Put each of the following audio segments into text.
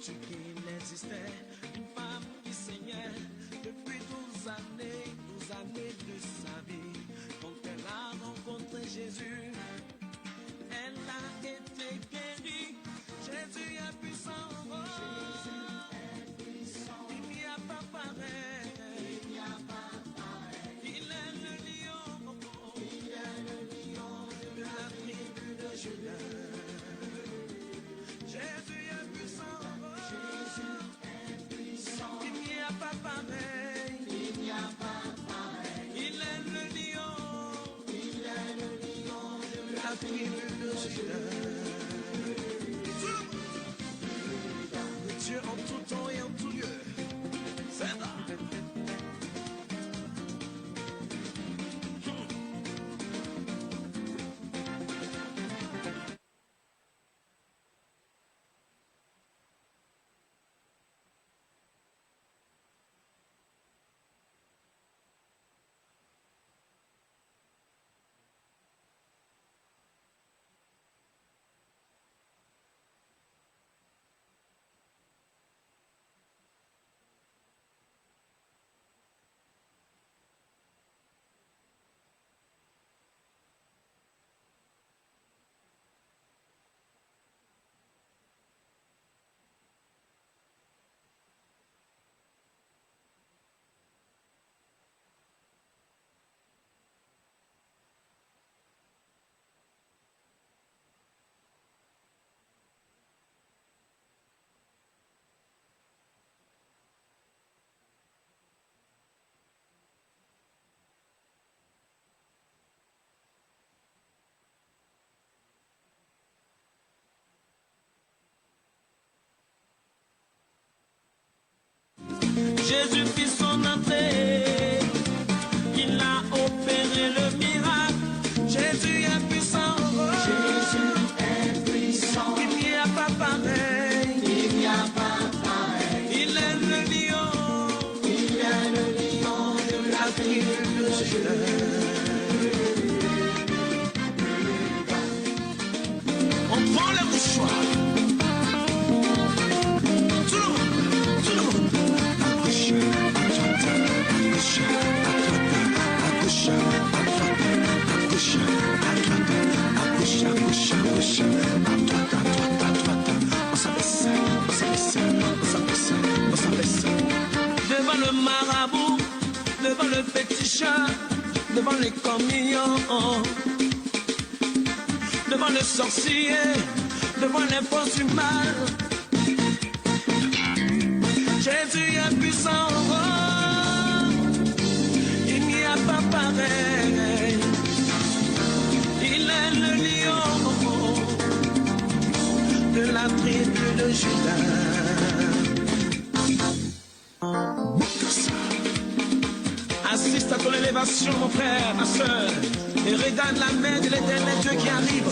tu qu'il existait une femme qui saignait depuis 12 années de sa vie. Quand elle a rencontré Jésus, elle a été guérie. Jésus est puissant, il n'y a pas pareil. Il est le lion, de la tribu de Juda. Jésus est puissant, il n'y a pas pareil. Il est le lion, de la tribu de Juda. Dieu en tout temps et en tout lieu. C'est là. Jésus fit son entrée, il a opéré le miracle. Jésus est puissant, il n'y a pas pareil. Il est le lion, de la tribu de Juda. On prend le mouchoir. Devant le marabout, devant le féticheur, devant les communions, devant le sorcier, devant les forces humaines, Jésus est puissant, il n'y a pas pareil. Il est le lion de la tribu de Juda. Assiste à ton élévation, mon frère, ma soeur, et regarde la main de l'Éternel Dieu qui arrive.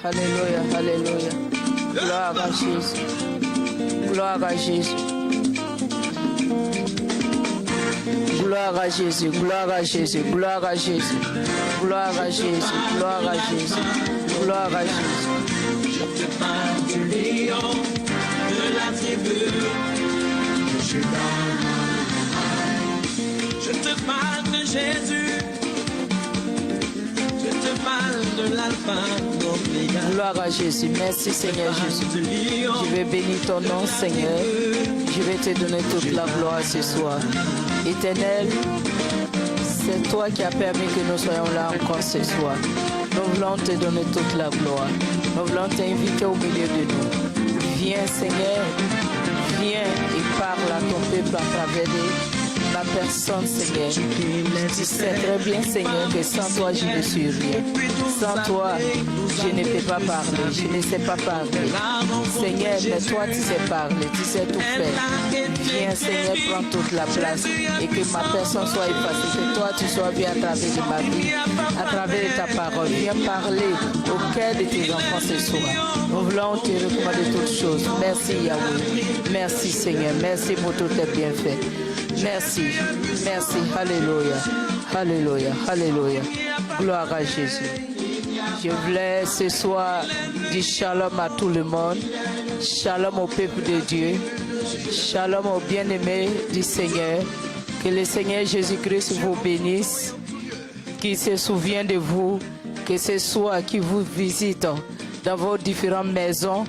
Alléluia, alléluia. Gloire à Jésus. Gloire à Jésus. Gloire à Jésus, gloire à Jésus, gloire à Jésus. Gloire à Jésus, gloire à Jésus. Gloire à Jésus. Je te parle du lion de la tribu de Juda. Je te parle de Jésus. Je te parle de l'alpha, l'oméga. Gloire à Jésus. Merci Seigneur Jésus. Je vais bénir ton nom Seigneur. Je vais te donner toute la gloire ce soir. Éternel, c'est toi qui as permis que nous soyons là encore ce soir. Nous voulons te donner toute la gloire. Nous voulons t'inviter au milieu de nous. Viens Seigneur, viens et parle à ton peuple à travers ma personne Seigneur. Tu sais très bien Seigneur que sans toi je ne suis rien. Sans toi je ne peux pas parler, je ne sais pas parler. Seigneur, mais toi tu sais parler, tu sais tout faire. Viens Seigneur, prends toute la place et que ma personne soit effacée, que toi tu sois bien à travers de ma vie, à travers de ta parole. Viens parler au cœur de tes enfants ce soir. Nous voulons te recommander toutes choses. Merci Yahweh, merci Seigneur, merci pour tous tes bienfaits. Merci, merci, alléluia, alléluia, alléluia. Gloire à Jésus. Je voulais ce soir dire shalom à tout le monde, shalom au peuple de Dieu, shalom aux bien-aimés du Seigneur. Que le Seigneur Jésus-Christ vous bénisse, qu'il se souvienne de vous, que ce soit qui vous visite dans vos différentes maisons,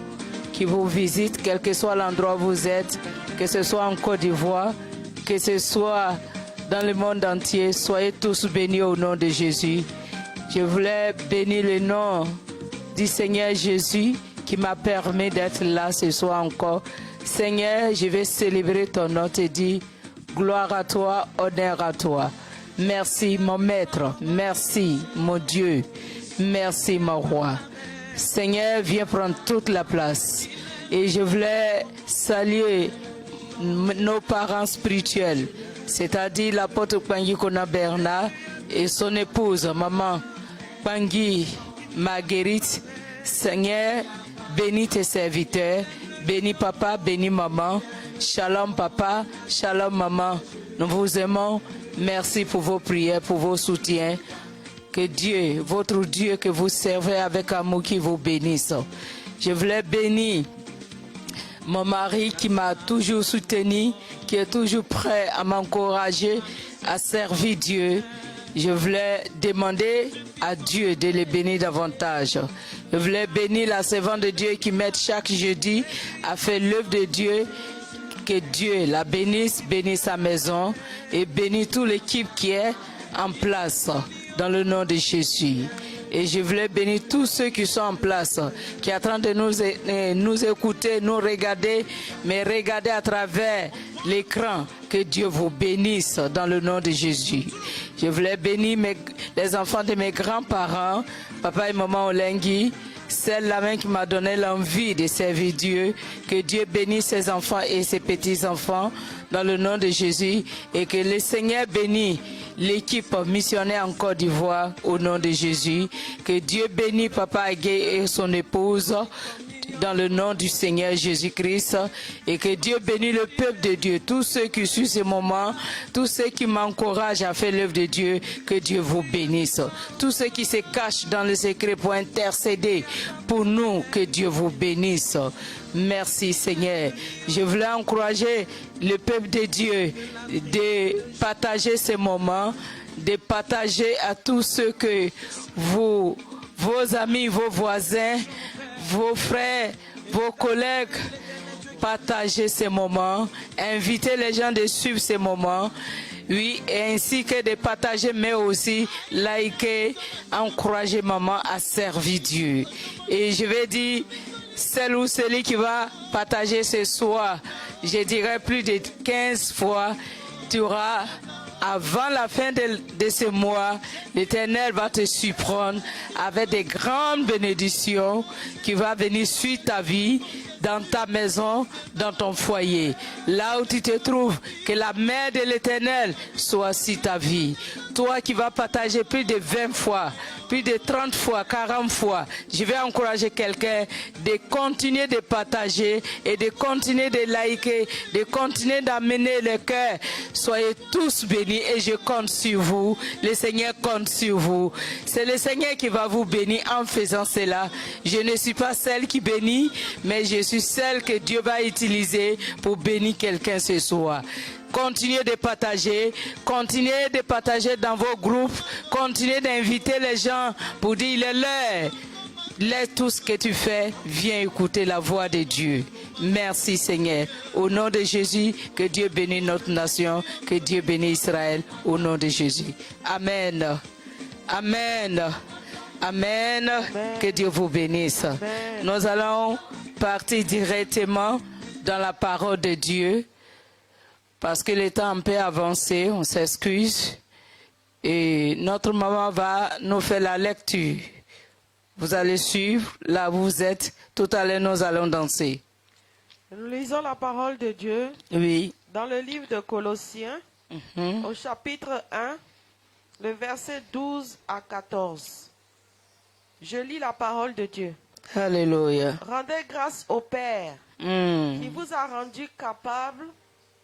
qui vous visite, quel que soit l'endroit où vous êtes, que ce soit en Côte d'Ivoire, que ce soit dans le monde entier. Soyez tous bénis au nom de Jésus. Je voulais bénir le nom du Seigneur Jésus qui m'a permis d'être là ce soir encore. Seigneur, je vais célébrer ton nom, te dire gloire à toi, honneur à toi. Merci mon maître, merci mon Dieu, merci mon roi. Seigneur, viens prendre toute la place. Et je voulais saluer nos parents spirituels, c'est-à-dire l'apôtre Pangui Kona Bernard et son épouse, maman Pangui Marguerite. Seigneur, bénis tes serviteurs, bénis papa, bénis maman. Shalom papa, shalom maman. Nous vous aimons. Merci pour vos prières, pour vos soutiens. Que Dieu, votre Dieu que vous servez avec amour, qui vous bénisse. Je voulais bénir mon mari qui m'a toujours soutenu, qui est toujours prêt à m'encourager à servir Dieu. Je voulais demander à Dieu de les bénir davantage. Je voulais bénir la servante de Dieu qui m'aide chaque jeudi à faire l'œuvre de Dieu. Que Dieu la bénisse, bénisse sa maison et bénisse toute l'équipe qui est en place dans le nom de Jésus. Et je voulais bénir tous ceux qui sont en place, qui sont en train de nous écouter, nous regarder, mais regarder à travers l'écran. Que Dieu vous bénisse dans le nom de Jésus. Je voulais bénir les enfants de mes grands-parents, papa et maman Olengui, celle-là même qui m'a donné l'envie de servir Dieu. Que Dieu bénisse ses enfants et ses petits-enfants dans le nom de Jésus. Et que le Seigneur bénisse l'équipe missionnaire en Côte d'Ivoire au nom de Jésus. Que Dieu bénisse Papa Agué et son épouse dans le nom du Seigneur Jésus-Christ. Et que Dieu bénisse le peuple de Dieu, tous ceux qui suivent ce moment, tous ceux qui m'encouragent à faire l'œuvre de Dieu. Que Dieu vous bénisse. Tous ceux qui se cachent dans le secret pour intercéder pour nous, que Dieu vous bénisse. Merci Seigneur. Je voulais encourager le peuple de Dieu de partager ces moments, de partager à tous ceux que vos amis, vos voisins, vos frères, vos collègues, partagez ces moments, invitez les gens de suivre ces moments. Oui, et ainsi que de partager, mais aussi liker, encourager maman à servir Dieu. Et je vais dire, celle ou celui qui va partager ce soir, je dirais plus de 15 fois, tu auras, avant la fin de ce mois, l'Éternel va te surprendre avec des grandes bénédictions qui vont venir sur ta vie, dans ta maison, dans ton foyer. Là où tu te trouves, que la main de l'Éternel soit sur ta vie. Toi qui vas partager plus de 20 fois, plus de 30 fois, 40 fois, je vais encourager quelqu'un de continuer de partager et de continuer de liker, de continuer d'amener le cœur. Soyez tous bénis et je compte sur vous. Le Seigneur compte sur vous. C'est le Seigneur qui va vous bénir en faisant cela. Je ne suis pas celle qui bénit, mais je suis celle que Dieu va utiliser pour bénir quelqu'un ce soir. Continuez de partager dans vos groupes, continuez d'inviter les gens pour dire il est l'heure. Laisse tout ce que tu fais, viens écouter la voix de Dieu. Merci Seigneur. Au nom de Jésus, que Dieu bénisse notre nation, que Dieu bénisse Israël, au nom de Jésus. Amen. Amen. Amen. Que Dieu vous bénisse. Amen. Nous allons partir directement dans la parole de Dieu. Parce que le temps peut avancer, on s'excuse. Et notre maman va nous faire la lecture. Vous allez suivre, là où vous êtes. Tout à l'heure, nous allons danser. Nous lisons la parole de Dieu. Oui. Dans le livre de Colossiens, au chapitre 1, le verset 12 à 14. Je lis la parole de Dieu. Alléluia. Rendez grâce au Père qui vous a rendu capable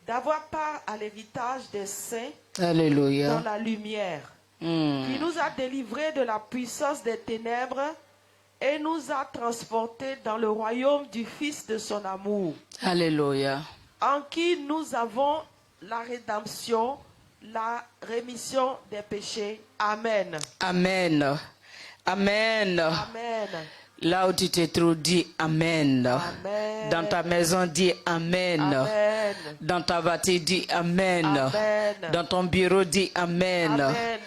d'avoir part à l'héritage des saints. Alléluia. Dans la lumière, qui nous a délivrés de la puissance des ténèbres et nous a transportés dans le royaume du Fils de son amour. Alléluia. En qui nous avons la rédemption, la rémission des péchés. Amen. Amen. Amen. Amen. Là où tu te trouves, dis Amen. Amen. Dans ta maison, dis Amen. Amen. Dans ta voiture, dis Amen. Amen. Dans ton bureau, dis Amen. Amen.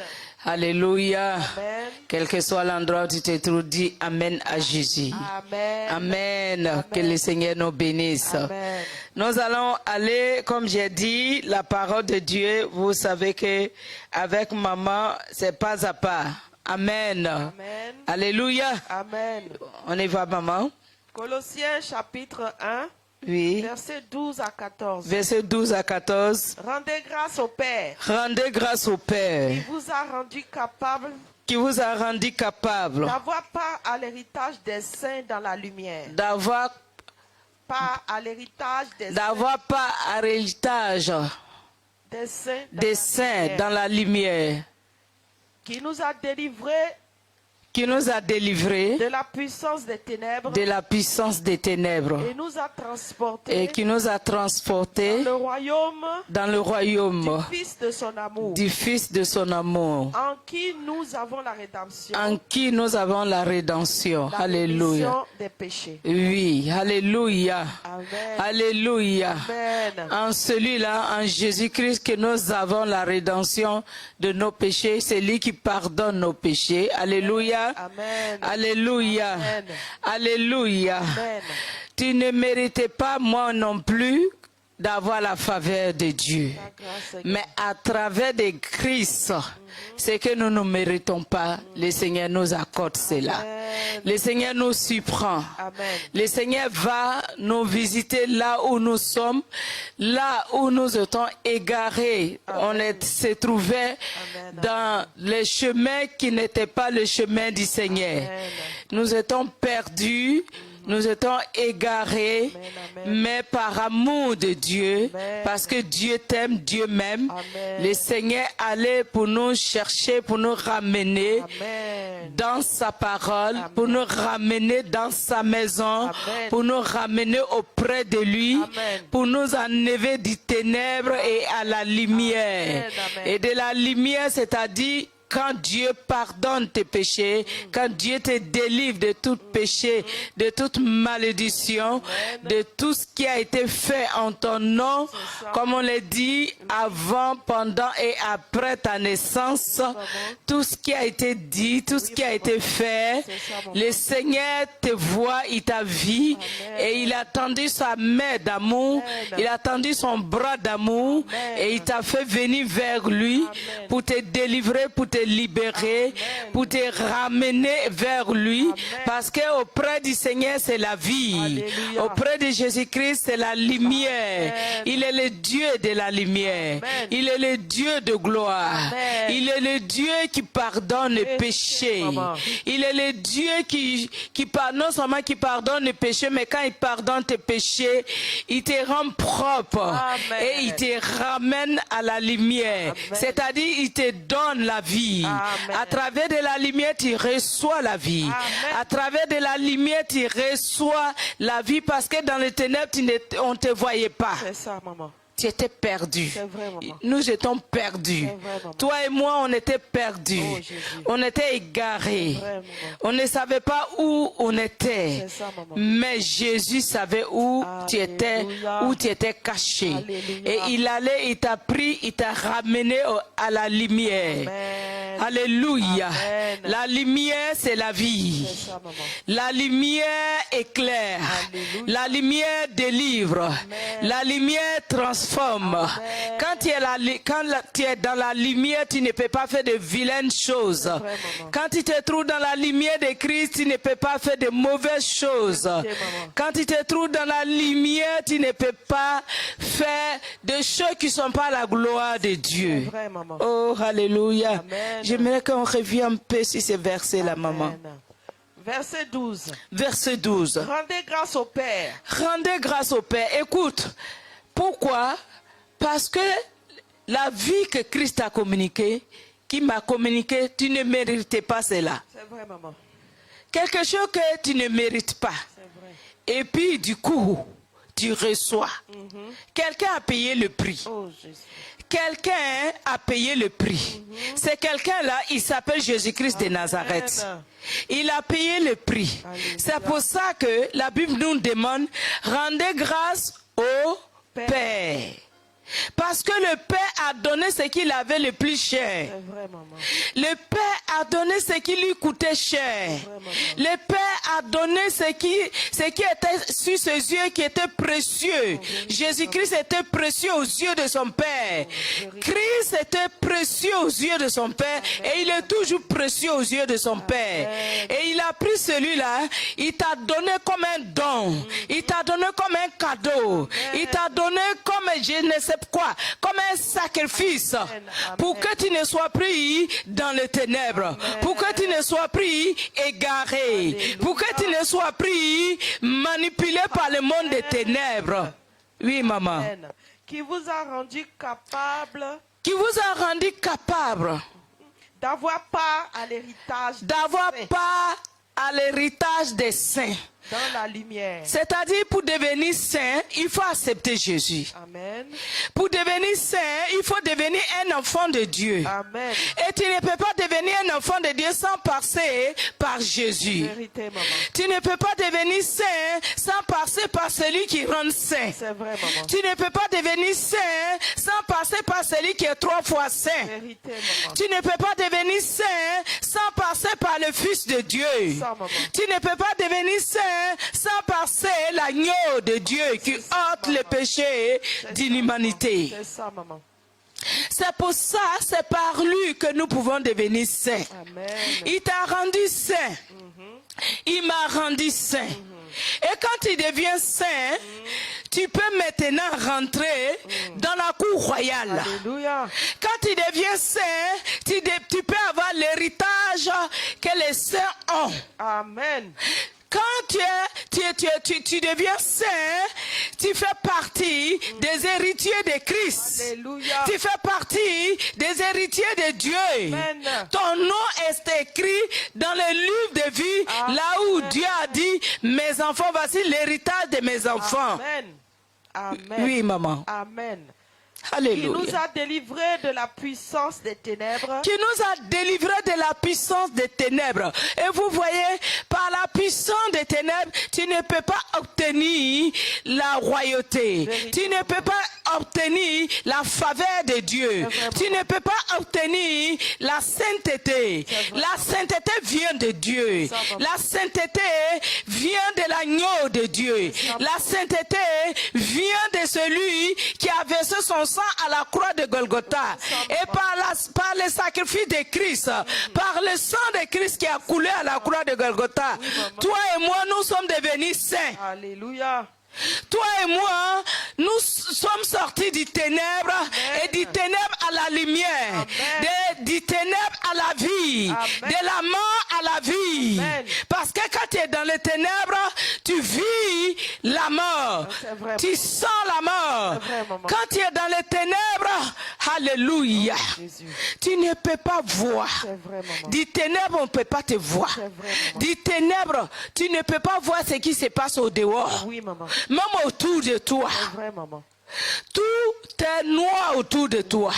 Alléluia. Amen. Quel que soit l'endroit où tu te trouves, dis Amen à Jésus. Amen. Amen. Amen. Que le Seigneur nous bénisse. Amen. Nous allons aller, comme j'ai dit, la parole de Dieu. Vous savez que avec maman, c'est pas à pas. Amen. Amen. Alléluia. Amen. On y va, maman. Colossiens chapitre 1, Oui. verset 12 à 14. Verset 12 à 14. Rendez grâce au Père Rendez grâce au Père qui vous a rendu capable qui vous a rendu capable d'avoir part à l'héritage des saints dans la lumière. d'avoir Part à l'héritage des pas à l'héritage des saints dans la lumière, qui nous a délivrés qui nous a délivrés de la puissance des ténèbres de la puissance des ténèbres et nous a transportés et qui nous a transportés dans le royaume du Fils de son amour, du Fils de son amour, en qui nous avons la rédemption, en qui nous avons la rédemption. la Alléluia. rémission des péchés. Oui, alléluia. Amen. Alléluia. Amen. En celui-là, en Jésus-Christ, que nous avons la rédemption de nos péchés. C'est lui qui pardonne nos péchés. Alléluia. Amen. Alléluia. Amen. Alléluia. Amen. Tu ne méritais pas, moi non plus, d'avoir la faveur de Dieu. Ta grâce, Seigneur. Mais à travers de Christ, ce que nous ne méritons pas, le Seigneur nous accorde cela. Amen. Le Seigneur nous surprend. Amen. Le Seigneur va nous visiter là où nous sommes, là où nous étions égarés. Amen. On se trouvait Amen. dans les chemins qui n'étaient pas le chemin du Seigneur. Amen. Nous étions perdus. Nous étions égarés, Amen. mais par amour de Dieu, Amen. parce que Dieu t'aime, Dieu m'aime, Amen. le Seigneur allait pour nous chercher, pour nous ramener Amen. dans sa parole, Amen. pour nous ramener dans sa maison, Amen. pour nous ramener auprès de lui, Amen. pour nous enlever du ténèbre et à la lumière. Amen. Amen. Et de la lumière, c'est-à-dire quand Dieu pardonne tes péchés, quand Dieu te délivre de tout péché, de toute malédiction, de tout ce qui a été fait en ton nom, comme on l'a dit avant, pendant et après ta naissance, tout ce qui a été dit, tout ce qui a été fait, le Seigneur te voit, il t'a vu et il a tendu sa main d'amour, il a tendu son bras d'amour et il t'a fait venir vers lui pour te délivrer, pour te te libérer, pour te ramener vers lui. Amen. Parce qu'auprès du Seigneur, c'est la vie. Alléluia. Auprès de Jésus-Christ, c'est la lumière. Amen. Il est le Dieu de la lumière. Amen. Il est le Dieu de gloire. Amen. Il est le Dieu qui pardonne les péchés. maman. Il est le Dieu qui non seulement qui pardonne les péchés, mais quand il pardonne tes péchés, il te rend propre. Amen. Et il te ramène à la lumière. C'est-à-dire, il te donne la vie. Amen. À travers de la lumière, tu reçois la vie. Amen. À travers de la lumière, tu reçois la vie parce que dans les ténèbres, on ne te voyait pas. C'est ça, maman. Tu étais perdu. C'est vrai, maman. Nous étions perdus. C'est vrai, maman. Toi et moi, on était perdus. Oh, Jésus. On était égarés. C'est vrai, maman. On ne savait pas où on était. C'est ça, maman. Mais Jésus savait où tu étais, Alléluia. où tu étais caché. Alléluia. Et il t'a pris, il t'a ramené à la lumière. Amen. Alléluia. Amen. La lumière, c'est la vie. C'est ça, maman. La lumière éclaire. Alléluia. La lumière délivre. La lumière transforme. Quand tu es dans la lumière, tu ne peux pas faire de vilaines choses. vrai, maman. Quand tu te trouves dans la lumière de Christ, tu ne peux pas faire de mauvaises choses. maman. Quand tu te trouves dans la lumière, tu ne peux pas faire de choses qui ne sont pas la gloire de Dieu. C'est vrai, maman. Oh, alléluia. Amen. J'aimerais qu'on revienne un peu sur ce verset-là, maman. Amen. Verset 12. Verset 12. Rendez grâce au Père. Rendez grâce au Père. Écoute, pourquoi? Parce que la vie que Christ a communiquée, qui m'a communiqué, tu ne méritais pas cela. C'est vrai, maman. Quelque chose que tu ne mérites pas. C'est vrai. Et puis, du coup, tu reçois. Quelqu'un a payé le prix. Oh, Jésus. Quelqu'un a payé le prix. C'est quelqu'un-là, il s'appelle Jésus-Christ de Nazareth. Amen. Il a payé le prix. Alléluia. C'est pour ça que la Bible nous demande, rendez grâce au Père. Parce que le Père a donné ce qu'il avait le plus cher. C'est vrai, maman. Le Père a donné ce qui lui coûtait cher. Le Père a donné ce qui était sur ses yeux, qui était précieux. Jésus-Christ était précieux aux yeux de son Père. Christ était précieux aux yeux de son Père. Et il est toujours précieux aux yeux de son Père. Et il a pris celui-là, il t'a donné comme un don. Il t'a donné comme un cadeau. Il t'a donné comme je ne sais quoi, comme un sacrifice, pour que tu ne sois pris dans les ténèbres, pour que tu ne sois pris égaré, pour que tu ne sois pris manipulé par le monde des ténèbres. Oui, maman. Amen. Qui vous a rendu capable Qui vous a rendu capable d'avoir part à l'héritage d'avoir des saints part à l'héritage des saints. dans la lumière. C'est-à-dire, pour devenir saint, il faut accepter Jésus. Amen. Pour devenir saint, il faut devenir un enfant de Dieu. Amen. Et tu ne peux pas devenir un enfant de Dieu sans passer par Jésus. Vérité, maman. Tu ne peux pas devenir saint sans passer par celui qui rend saint. C'est vrai, maman. Tu ne peux pas devenir saint sans passer par celui qui est 3 fois saint. Vérité, maman. Tu ne peux pas devenir saint sans passer par le Fils de Dieu. Ça, maman. Tu ne peux pas devenir saint sans passer l'agneau de Dieu qui ôte le péché d'une humanité. C'est ça, maman. C'est pour ça, c'est par lui que nous pouvons devenir saints. Amen. Il t'a rendu saint. Il m'a rendu saint. Et quand tu deviens saint, tu peux maintenant rentrer dans la cour royale. Alléluia. Quand tu deviens saint, tu peux avoir l'héritage que les saints ont. Amen. Quand tu deviens saint, tu fais partie des héritiers de Christ. Alléluia. Tu fais partie des héritiers de Dieu. Amen. Ton nom est écrit dans le livre de vie, Amen. là où Dieu a dit, mes enfants, voici l'héritage de mes enfants. Amen. Amen. Oui, maman. Amen. Qui Alléluia. nous a délivrés de la puissance des ténèbres. Qui nous a délivrés de la puissance des ténèbres. Et vous voyez, par la puissance des ténèbres, tu ne peux pas obtenir la royauté. Vérité. Tu ne peux pas obtenir la faveur de Dieu. Tu ne peux pas obtenir la sainteté. La sainteté vient de Dieu. La sainteté vient de l'agneau de Dieu. La sainteté vient de celui qui a versé son sang à la croix de Golgotha. Et par le sacrifice de Christ, par le sang de Christ qui a coulé à la croix de Golgotha, toi et moi, nous sommes devenus saints. Alléluia. Toi et moi, nous sommes sortis du ténèbre et du ténèbre à la lumière, du ténèbre à la vie, de la mort à la vie. Parce que quand tu es dans les ténèbres, tu vis la mort, tu sens la mort. Quand tu es dans les ténèbres, alléluia, tu ne peux pas voir. Du ténèbre, on ne peut pas te voir. Du ténèbre, tu ne peux pas voir ce qui se passe au dehors. Oui, maman. Même autour de toi. C'est vrai, maman. Tout est noir autour de toi.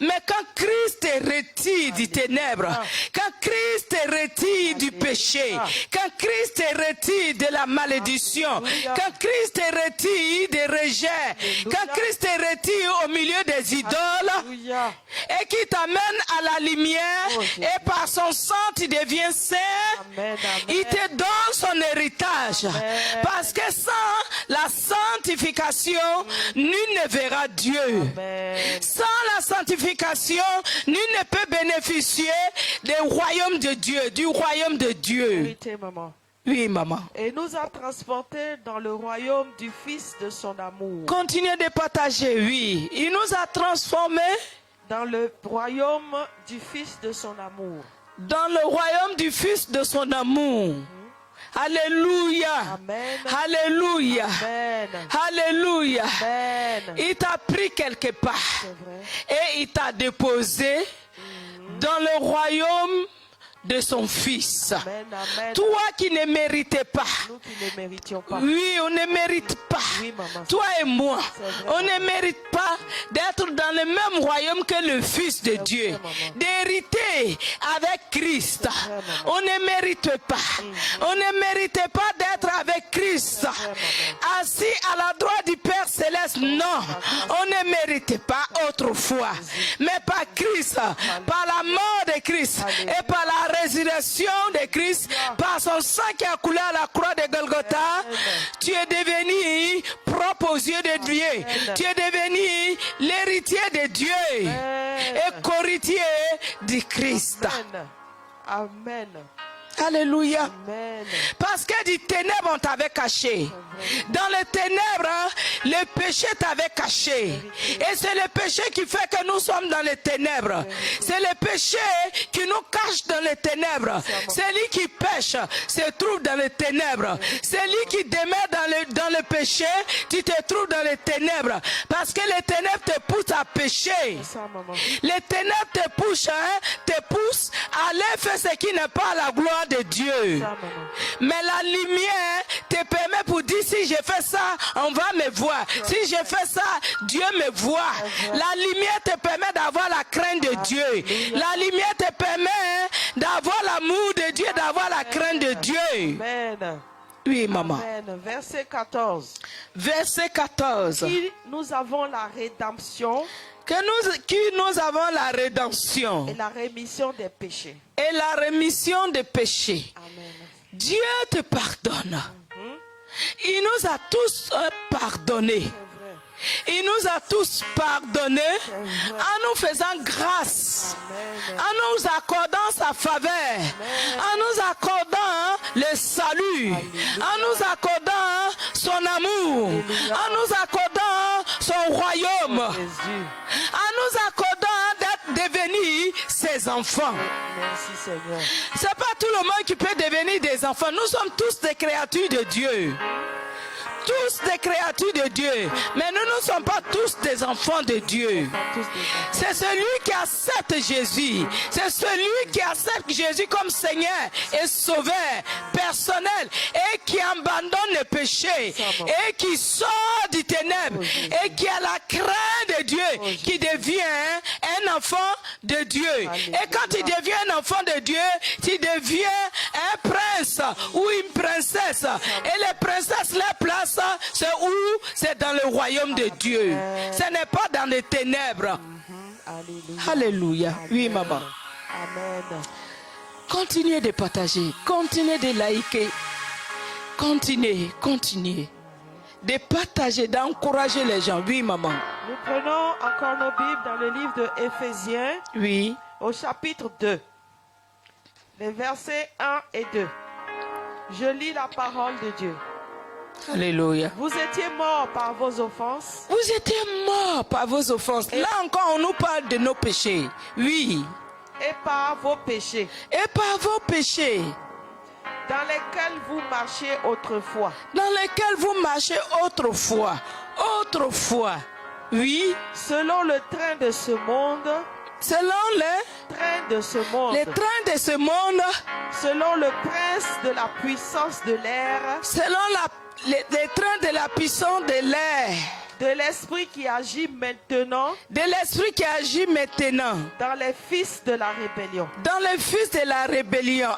Mais quand Christ te retire du ténèbre, quand Christ te retire du péché, quand Christ te retire de la malédiction, quand Christ te retire des rejets, quand Christ te retire au milieu des idoles et qui t'amène à la lumière et par son sang tu deviens saint, il te donne son héritage. Parce que sans la sanctification, nul ne verra Dieu. Amen. Sans la sanctification, nul ne peut bénéficier du royaume de Dieu, du royaume de Dieu. Vérité, maman. Oui, maman. Et nous a transportés dans le royaume du Fils de son amour. Continuez de partager, oui. Il nous a transformés dans le royaume du Fils de son amour. Dans le royaume du Fils de son amour. Alléluia. Amen. Alléluia. Amen. Alléluia. Amen. Il t'a pris quelque part et il t'a déposé dans le royaume de son fils. Amen, amen. Toi qui ne méritais pas. Nous qui ne méritions pas. Oui, on ne mérite pas. Oui, maman. Toi et moi, vrai, on ne mérite pas d'être dans le même royaume que le Fils de Dieu. Vrai, d'hériter avec Christ. Vrai, On ne mérite pas. On ne méritait pas d'être avec Christ. Assis à la droite du Père Céleste. Non, on ne méritait pas autrefois. Mais par Christ, par la mort de Christ et par la résurrection de Christ, par son sang qui a coulé à la croix de Golgotha, tu es devenu propre aux yeux de Dieu. Tu es devenu l'héritier de Dieu et co-héritier du Christ. Amen. Amen. Alléluia. Amen. Parce que du ténèbre on t'avait caché. Dans les ténèbres, le péché t'avait caché. Et c'est le péché qui fait que nous sommes dans les ténèbres. C'est le péché qui nous cache dans les ténèbres. Celui qui pêche se trouve dans les ténèbres. Celui qui demeure dans le péché, tu te trouves dans les ténèbres. Parce que les ténèbres te poussent à pécher. Les ténèbres te poussent à aller faire ce qui n'est pas la gloire de Dieu. Mais la lumière te permet pour dire si je fais ça, on va me voir. Si je fais ça, Dieu me voit. La lumière te permet d'avoir la crainte de Dieu. La lumière te permet d'avoir l'amour de Dieu, d'avoir la crainte de Dieu. Amen. Oui, maman. Amen. Verset 14. Verset 14. Qui nous avons la rédemption. Qui nous avons la rédemption. Et la rémission des péchés. Et la rémission des péchés. Amen. Dieu te pardonne. Il nous a tous pardonné. Il nous a tous pardonné en nous faisant grâce, en nous accordant sa faveur, en nous accordant le salut, en nous accordant son amour, en nous accordant son royaume, en nous accordant d'être devenus ses enfants. Merci Seigneur. C'est pas tout le monde qui peut devenir des enfants. Nous sommes tous des créatures de Dieu. Tous des créatures de Dieu. Mais nous ne sommes pas tous des enfants de Dieu. C'est celui qui accepte Jésus. C'est celui qui accepte Jésus comme Seigneur et Sauveur personnel et qui abandonne le péché et qui sort du ténèbre et qui a la crainte de Dieu, qui devient un enfant de Dieu. Et quand tu deviens un enfant de Dieu, tu deviens un prince ou une princesse. Et les princesses, leur place, c'est où? C'est dans le royaume de Dieu. Ce n'est pas dans les ténèbres. Alléluia. Alléluia. Oui, maman. Amen. Continuez de partager. Continuez de liker. Continuez. De partager, d'encourager les gens. Oui, maman. Nous prenons encore nos Bibles dans le livre de Éphésiens, Oui. au chapitre 2, les versets 1 et 2. Je lis la parole de Dieu. Alléluia. Vous étiez morts par vos offenses. Vous étiez morts par vos offenses. Là encore, on nous parle de nos péchés. Oui. Et par vos péchés, Et par vos péchés, dans lesquels vous marchiez autrefois. dans lesquels vous marchez autrefois. Oui. Selon le train de ce monde, Selon les trains de ce monde, selon le prince de la puissance de l'air, selon les trains de la puissance de l'air, de l'esprit qui agit maintenant de l'esprit qui agit maintenant dans les fils de la rébellion. dans les fils de la rébellion.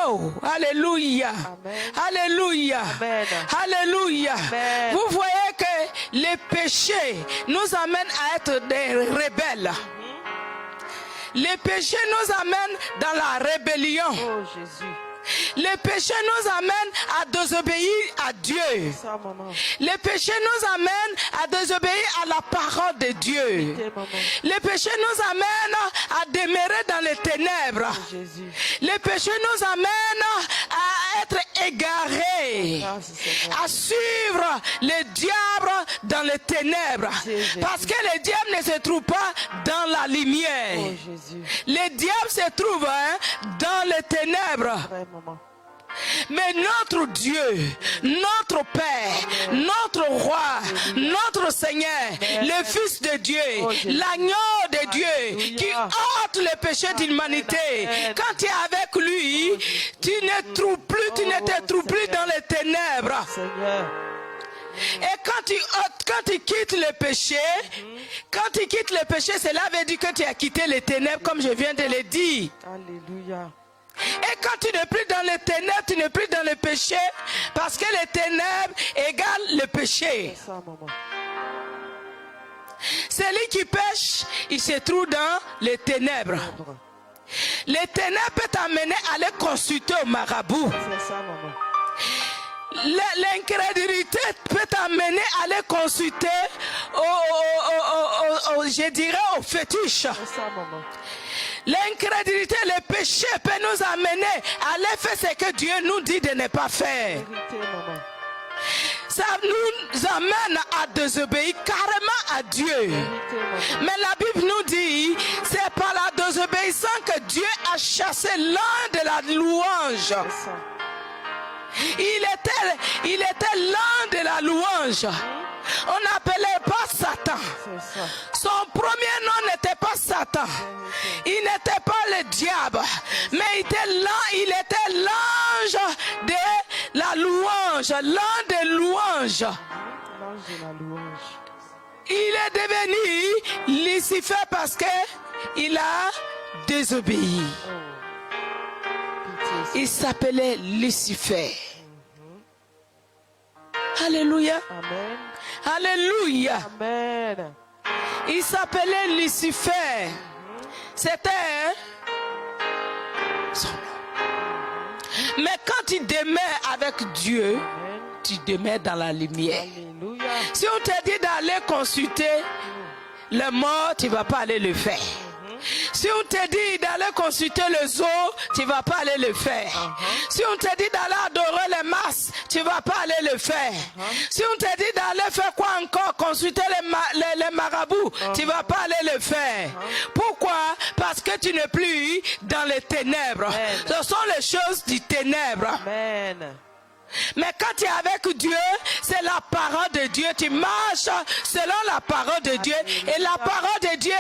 Oh, alléluia. Amen. Alléluia. Amen. Alléluia. Amen. Vous voyez que les péchés nous amènent à être des rebelles. Les péchés nous amènent dans la rébellion. Oh Jésus. Les péchés nous amènent à désobéir à Dieu. Ça, maman. Les péchés nous amènent à désobéir à la parole de Dieu. Écoutez, maman. Les péchés nous amènent à demeurer dans les ténèbres. Oh, Jésus. Les péchés nous amènent à être égarés, Grâce, Seigneur. à suivre le diable dans les ténèbres. Jésus. Parce que le diable ne se trouve pas dans la lumière. Oh Jésus. Le diable se trouve dans les ténèbres. Vrai, maman. Mais notre Dieu, notre Père, notre Roi, notre Seigneur, le Fils de Dieu, l'agneau de Dieu qui ôte les péchés de l'humanité. Quand tu es avec lui, tu ne te trouves plus dans les ténèbres. Seigneur. Et quand tu quittes le péché, cela veut dire que tu as quitté les ténèbres, comme je viens de le dire. Alléluia. Et quand tu n'es plus dans les ténèbres, tu n'es plus dans le péché, parce que les ténèbres égalent le péché. C'est ça, maman. Celui qui pêche, il se trouve dans les ténèbres. Les ténèbres peuvent t'amener à aller consulter au marabout. C'est ça, maman. L'incrédulité peut t'amener à aller consulter je dirais au fétiche. C'est ça, maman. L'incrédulité, le péché peut nous amener à aller faire ce que Dieu nous dit de ne pas faire. Vérité, maman. Ça nous amène à désobéir carrément à Dieu. Vérité, maman. Mais la Bible nous dit, c'est par la désobéissance que Dieu a chassé l'un de la louange. C'est ça. Il était l'un de la louange. On n'appelait pas Satan. C'est ça. Son premier nom n'était pas Satan. Il n'était pas le diable. Mais il était l'ange de la louange. L'un des louanges. L'ange de la louange. Il est devenu Lucifer parce que il a désobéi. Oh. Pitié. Il s'appelait Lucifer. Alléluia. Amen. Alléluia. Amen. Il s'appelait Lucifer. C'était son nom. Mais quand tu demeures avec Dieu, Amen. tu demeures dans la lumière. Alléluia. Si on te dit d'aller consulter le mort, tu ne vas pas aller le faire. Si on te dit d'aller consulter le zoo, tu ne vas pas aller le faire. Si on te dit d'aller adorer les masses, tu ne vas pas aller le faire. Si on te dit d'aller faire quoi encore, consulter les marabouts, tu ne vas pas aller le faire. Pourquoi? Parce que tu n'es plus dans les ténèbres. Ce sont les choses du ténèbre. Amen. Mais quand tu es avec Dieu, c'est la parole de Dieu. Tu marches selon la parole de Dieu. Et la parole de Dieu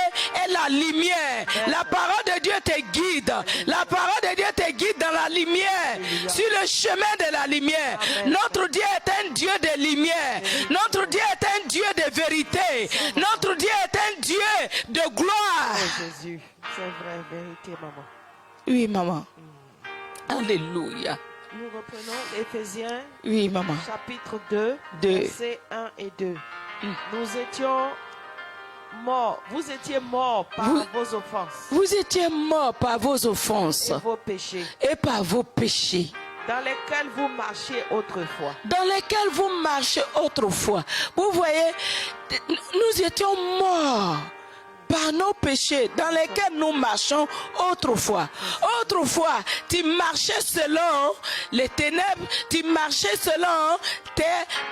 est la lumière. La parole de Dieu te guide. La parole de Dieu te guide dans la lumière. Sur le chemin de la lumière. Notre Dieu est un Dieu de lumière. Notre Dieu est un Dieu de vérité. Notre Dieu est un Dieu de gloire. Oh Jésus. C'est vrai, vérité, maman. Oui, maman. Alléluia. Nous reprenons Éphésiens, Oui, maman. chapitre 2, Deux. versets 1 et 2. Nous étions morts. Vous étiez morts par vos offenses. Vous étiez morts par vos offenses. Et vos péchés. Et par vos péchés. Dans lesquels vous marchiez autrefois. Dans lesquels vous marchez autrefois. Vous voyez, nous étions morts par nos péchés dans lesquels nous marchons autrefois. Autrefois, tu marchais selon les ténèbres, tu marchais selon tes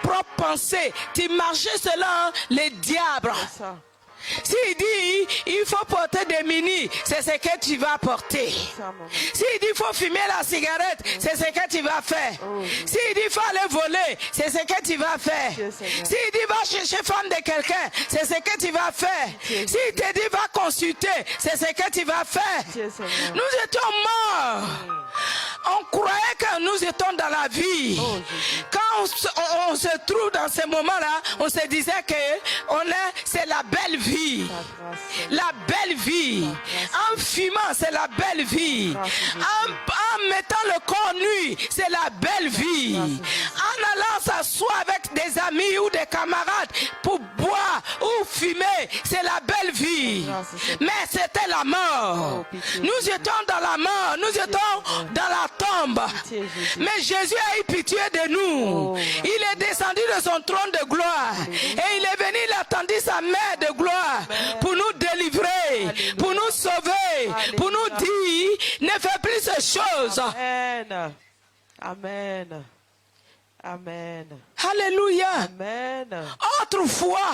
propres pensées, tu marchais selon les diables. S'il dit il faut porter des mini, c'est ce que tu vas porter. S'il dit il faut fumer la cigarette, c'est ce que tu vas faire. S'il dit il faut aller voler, c'est ce que tu vas faire. S'il dit va chercher femme de quelqu'un, c'est ce que tu vas faire. S'il te dit va consulter, c'est ce que tu vas faire. Nous étions morts. On croyait que nous étions dans la vie. Quand on se trouve dans ce moment-là, on se disait que c'est la belle vie. La belle vie. En fumant, c'est la belle vie. En mettant le corps nu, c'est la belle vie. En allant s'asseoir avec des amis ou des camarades pour boire ou fumer, c'est la belle vie. Mais c'était la mort. Nous étions dans la mort. Nous étions dans la tombe. Mais Jésus a eu pitié de nous. Il est descendu de son trône de gloire. Et il est venu, il a tendu sa main de gloire pour nous délivrer, pour nous sauver, pour nous dire, ne fais plus ces choses. Amen. Amen. Amen. Alléluia. Amen. Autrefois,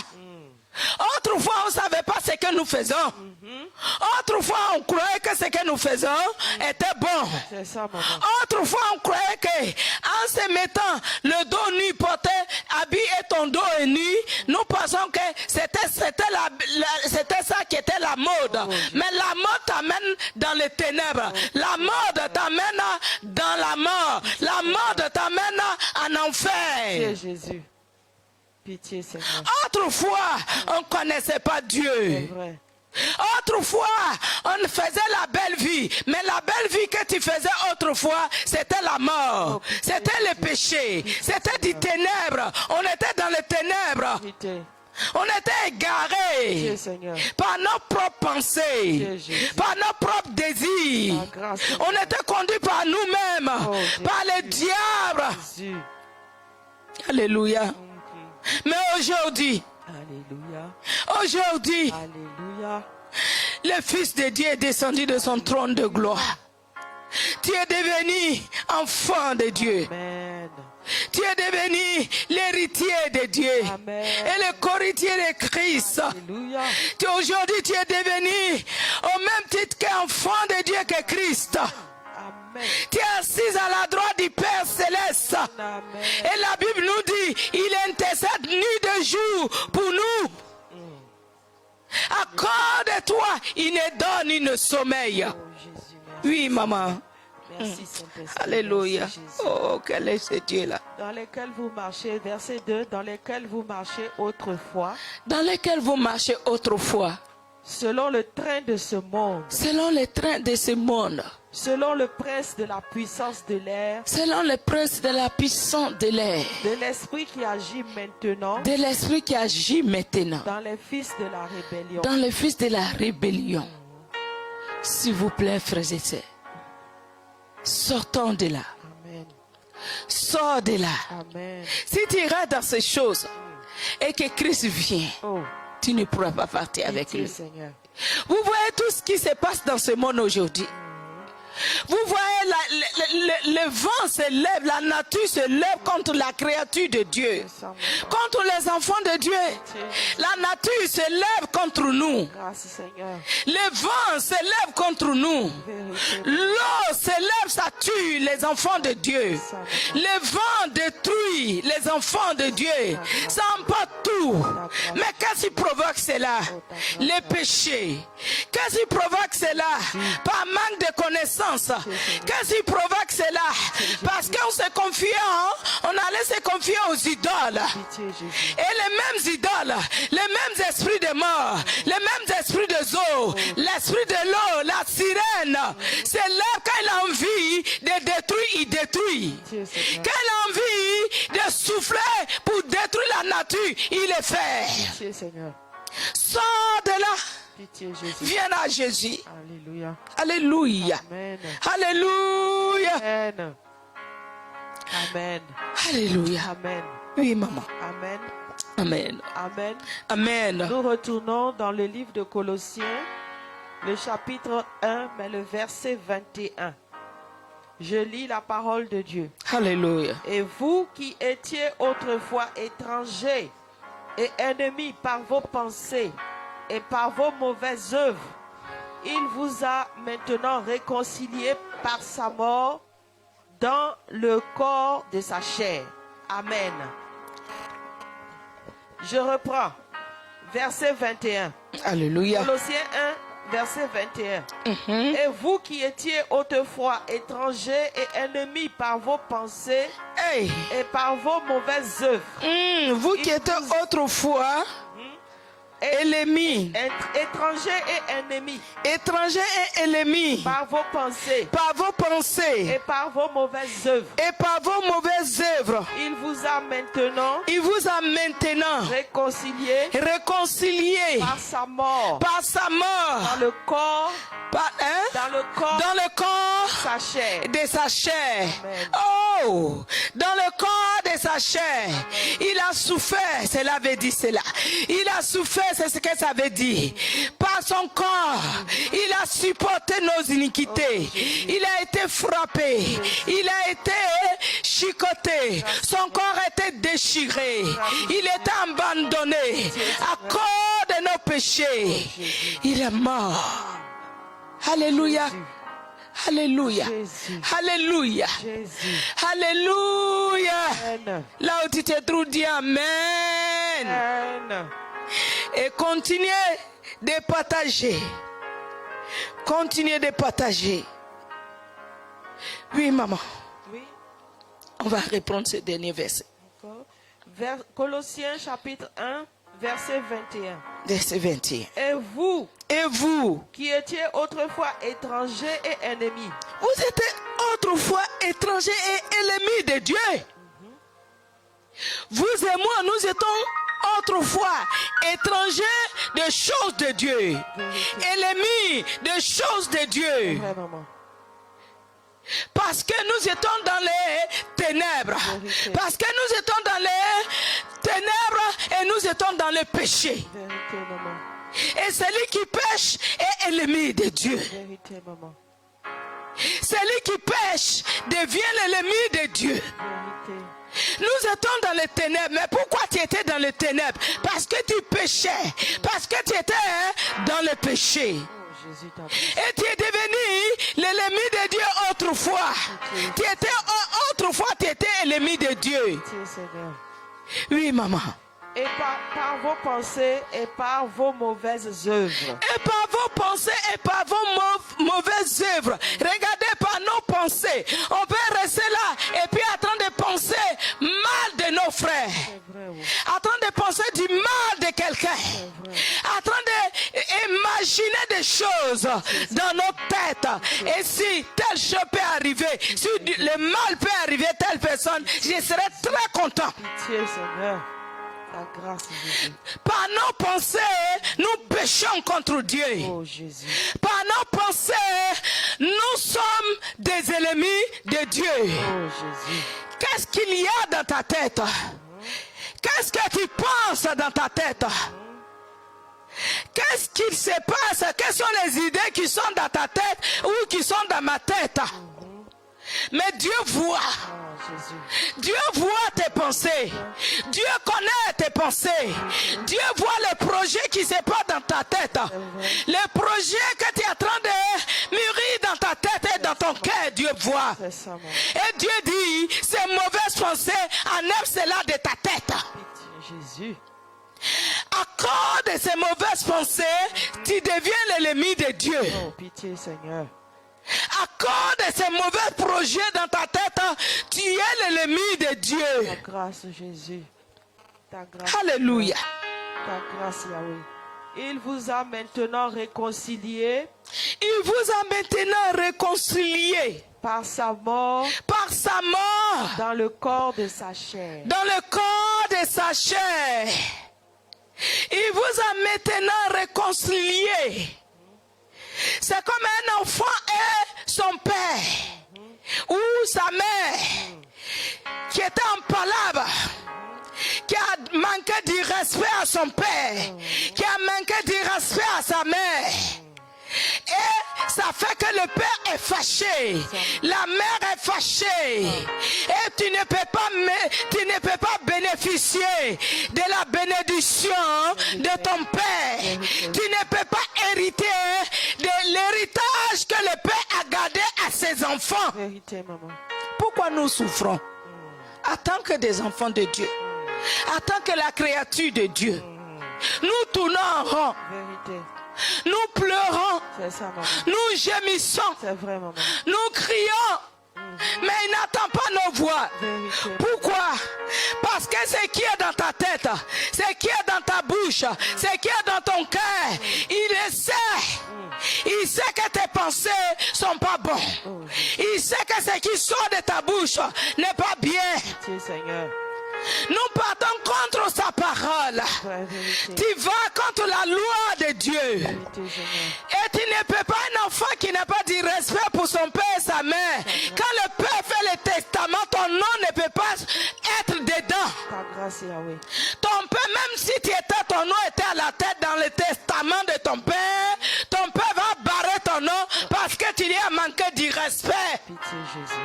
on ne savait pas ce que nous faisons. Autrefois, on croyait que ce que nous faisons était bon. C'est ça, maman. Autrefois, on croyait que en se mettant le dos nu, porter habit et ton dos est nu, nous pensons que c'était ça qui était la mode. Mais la mode t'amène dans les ténèbres. La mode t'amène dans la mort. La mode t'amène en enfer. Pitié, Jésus. Pitié, Seigneur. Autrefois, on ne connaissait pas Dieu. C'est vrai. Autrefois, on faisait la belle vie. Mais la belle vie que tu faisais autrefois, c'était la mort. C'était le péché. C'était des ténèbres. On était dans les ténèbres. Pitié. On était égarés Pitié, Seigneur. par nos propres pensées, par nos propres désirs. On était conduits par nous-mêmes, par les diables. Jésus. Alléluia. Mais aujourd'hui, Alléluia. le Fils de Dieu est descendu de son trône de gloire. Tu es devenu enfant de Dieu. Amen. Tu es devenu l'héritier de Dieu. Amen. Et le co-héritier de Christ. Alléluia. Aujourd'hui, tu es devenu au même titre qu'enfant de Dieu que Christ. Amen. Tu es assis à la droite du Père Céleste. Amen. Et la Bible nous dit, il intercède nuit de jour pour nous. Accorde-toi, il ne donne, il ne sommeille. Oh, Jésus, merci. Oui, maman. Merci, Saint-Esprit. Alléluia. Merci, Jésus. Oh, quel est ce Dieu-là. Dans lesquels vous marchez, verset 2, dans lesquels vous marchez autrefois, Dans lesquels vous marchez autrefois, selon le train de ce monde, selon les trains de ce monde, selon le prince de la puissance de l'air, selon le prince de la puissance de l'air, de l'esprit qui agit maintenant de l'esprit qui agit maintenant, dans les fils de la rébellion. dans les fils de la rébellion. S'il vous plaît, frères et sœurs, sortons de là. Amen. Sors de là. Amen. Si tu iras dans ces choses et que Christ vient, Oh, tu ne pourras pas partir avec pitié, lui. Seigneur. Vous voyez tout ce qui se passe dans ce monde aujourd'hui. Vous voyez, le vent se lève, la nature se lève contre la créature de Dieu, contre les enfants de Dieu. La nature se lève contre nous. Grâce, Seigneur. Le vent se lève contre nous. Vérité. L'eau se lève, ça tue les enfants de Dieu. Le vent détruit les enfants de Dieu. Ça emporte tout. Mais qu'est-ce qui provoque cela? Les péchés. Qu'est-ce qui provoque cela? Par manque de connaissances. Qu'est-ce qui provoque cela? Parce qu'on se confiait, on allait se confier aux idoles. Pitié, Jésus. Et les mêmes idoles, les mêmes esprits de mort, les mêmes esprits de eau, l'esprit de l'eau, la sirène, c'est là quand il a envie de détruire, il détruit. Pitié, Seigneur. Quand il a envie de souffler pour détruire sa nature, il est fer. Pitié, Seigneur. Sors de là. Pitié, Jésus. Viens à Jésus. Alléluia. Alléluia. Amen. Alléluia. Amen. Amen. Alléluia. Amen. Oui, maman. Amen. Amen. Amen. Amen. Nous retournons dans le livre de Colossiens, le chapitre 1, mais le verset 21. Je lis la parole de Dieu. Alléluia. Et vous qui étiez autrefois étrangers et ennemis par vos pensées et par vos mauvaises œuvres, il vous a maintenant réconciliés par sa mort dans le corps de sa chair. Amen. Je reprends. Verset 21. Alléluia. Colossiens 1, verset 21. Et vous qui étiez autrefois étrangers et ennemis par vos pensées Hey. et par vos mauvaises œuvres, Vous qui étiez autrefois ennemis, étrangers et ennemis étrangers et ennemis, par vos pensées par vos pensées et par vos mauvaises œuvres, et par vos mauvaises œuvres, il vous a maintenant il vous a maintenant réconciliés réconcilié par sa mort par sa mort, dans le corps, dans le corps sa chair. de sa chair. Amen. Oh, dans le corps de sa chair, il a souffert, cela veut dire cela. Il a souffert, c'est ce que ça veut dire. Par son corps, il a supporté nos iniquités. Il a été frappé, il a été chicoté, son corps était déchiré, il était abandonné à cause de nos péchés. Il est mort. Alléluia. Alléluia. Jésus. Alléluia. Jésus. Alléluia. Amen. Là où tu te trouves, dis Amen. Amen. Et continuez de partager. Continuez de partager. Oui, maman. Oui. On va reprendre ce dernier verset. Encore. Colossiens chapitre 1, verset 21. Verset 21. Et vous qui étiez autrefois étrangers et ennemis, vous étiez autrefois étrangers et ennemis de Dieu. Vous et moi, nous étions autrefois étrangers des choses de Dieu, ennemis des choses de Dieu. vrai maman. Parce que nous étions dans les ténèbres. Parce que nous étions dans les ténèbres et nous étions dans le péché. Vérité maman. Et celui qui pêche est ennemi de Dieu. Vérité maman. Celui qui pêche devient l'ennemi de Dieu. Vérité. Nous étions dans les ténèbres. Mais pourquoi tu étais dans les ténèbres? Parce que tu péchais. Parce que tu étais dans le péché. Oh Jésus t'a Et tu es devenu l'ennemi de Dieu autrefois. Tu étais autrefois, tu étais ennemi de Dieu. pitié, Seigneur. Oui, maman. Et par vos pensées et par vos mauvaises œuvres. Et par vos pensées et par vos mauvaises œuvres. Regardez par nos pensées. On peut rester là et puis en train de penser mal de nos frères. C'est vrai, oui. En train de penser du mal de quelqu'un. En train d'imaginer des choses dans notre tête. Et si telle chose peut arriver, si le mal peut arriver à telle personne, je serai très content. Pitié, Seigneur. La grâce, Jésus. Par nos pensées, nous péchons contre Dieu. Oh Jésus. Par nos pensées, nous sommes des ennemis de Dieu. Oh Jésus. Qu'est-ce qu'il y a dans ta tête? Qu'est-ce que tu penses dans ta tête? Qu'est-ce qu'il se passe? Quelles sont les idées qui sont dans ta tête ou qui sont dans ma tête? Mais Dieu voit. Oh Jésus. Dieu voit tes pensées. Dieu connaît tes pensées. Dieu voit les projets qui se passent dans ta tête. Les projets que tu es en train de mûrir dans ta tête et dans ton cœur, Dieu voit. C'est ça, maman. Et Dieu dit, ces mauvaises pensées, enlève cela de ta tête. Pitié, Jésus. À cause de ces mauvaises pensées, tu deviens l'ennemi de Dieu. Oh, pitié, Seigneur. À cause de ces mauvais projets dans ta tête, tu es l'ennemi de Dieu. Ta grâce, Jésus. Ta grâce. Alléluia. Ta grâce, Yahweh. Il vous a maintenant réconcilié Il vous a maintenant réconcilié Par sa mort, dans le corps de sa chair. Il vous a maintenant réconcilié. C'est comme un enfant et son père ou sa mère qui était en palabre, qui a manqué du respect à son père, qui a manqué du respect à sa mère. Et ça fait que le père est fâché, la mère est fâchée, et tu ne peux pas bénéficier de la bénédiction de ton père. Tu ne peux pas hériter de l'héritage que le père a gardé à ses enfants. Vérité, maman. Pourquoi nous souffrons en tant que des enfants de Dieu, en tant que la créature de Dieu? Nous tournons en rond. Vérité. Nous pleurons, C'est ça, maman. nous gémissons, C'est vrai, maman. nous crions, mais il n'entend pas nos voix. Vérité. Pourquoi? Parce que ce qui est dans ta tête, ce qui est dans ta bouche, ce qui est dans ton cœur, il le sait. Il sait que tes pensées sont pas bonnes. Il sait que ce qui sort de ta bouche n'est pas bien. Pitié, Seigneur. Nous partons contre sa parole. Vraie vérité. Tu vas contre la loi de Dieu. Vérité, Seigneur. Et tu ne peux pas, un enfant qui n'a pas du respect pour son père et sa mère. Quand le père fait le testament, ton nom ne peut pas être dedans. Ta grâce, Yahweh. Ton père, même si ton nom était à la tête dans le testament de ton père va barrer ton nom parce que tu lui as manqué du respect. Pitié, Jésus.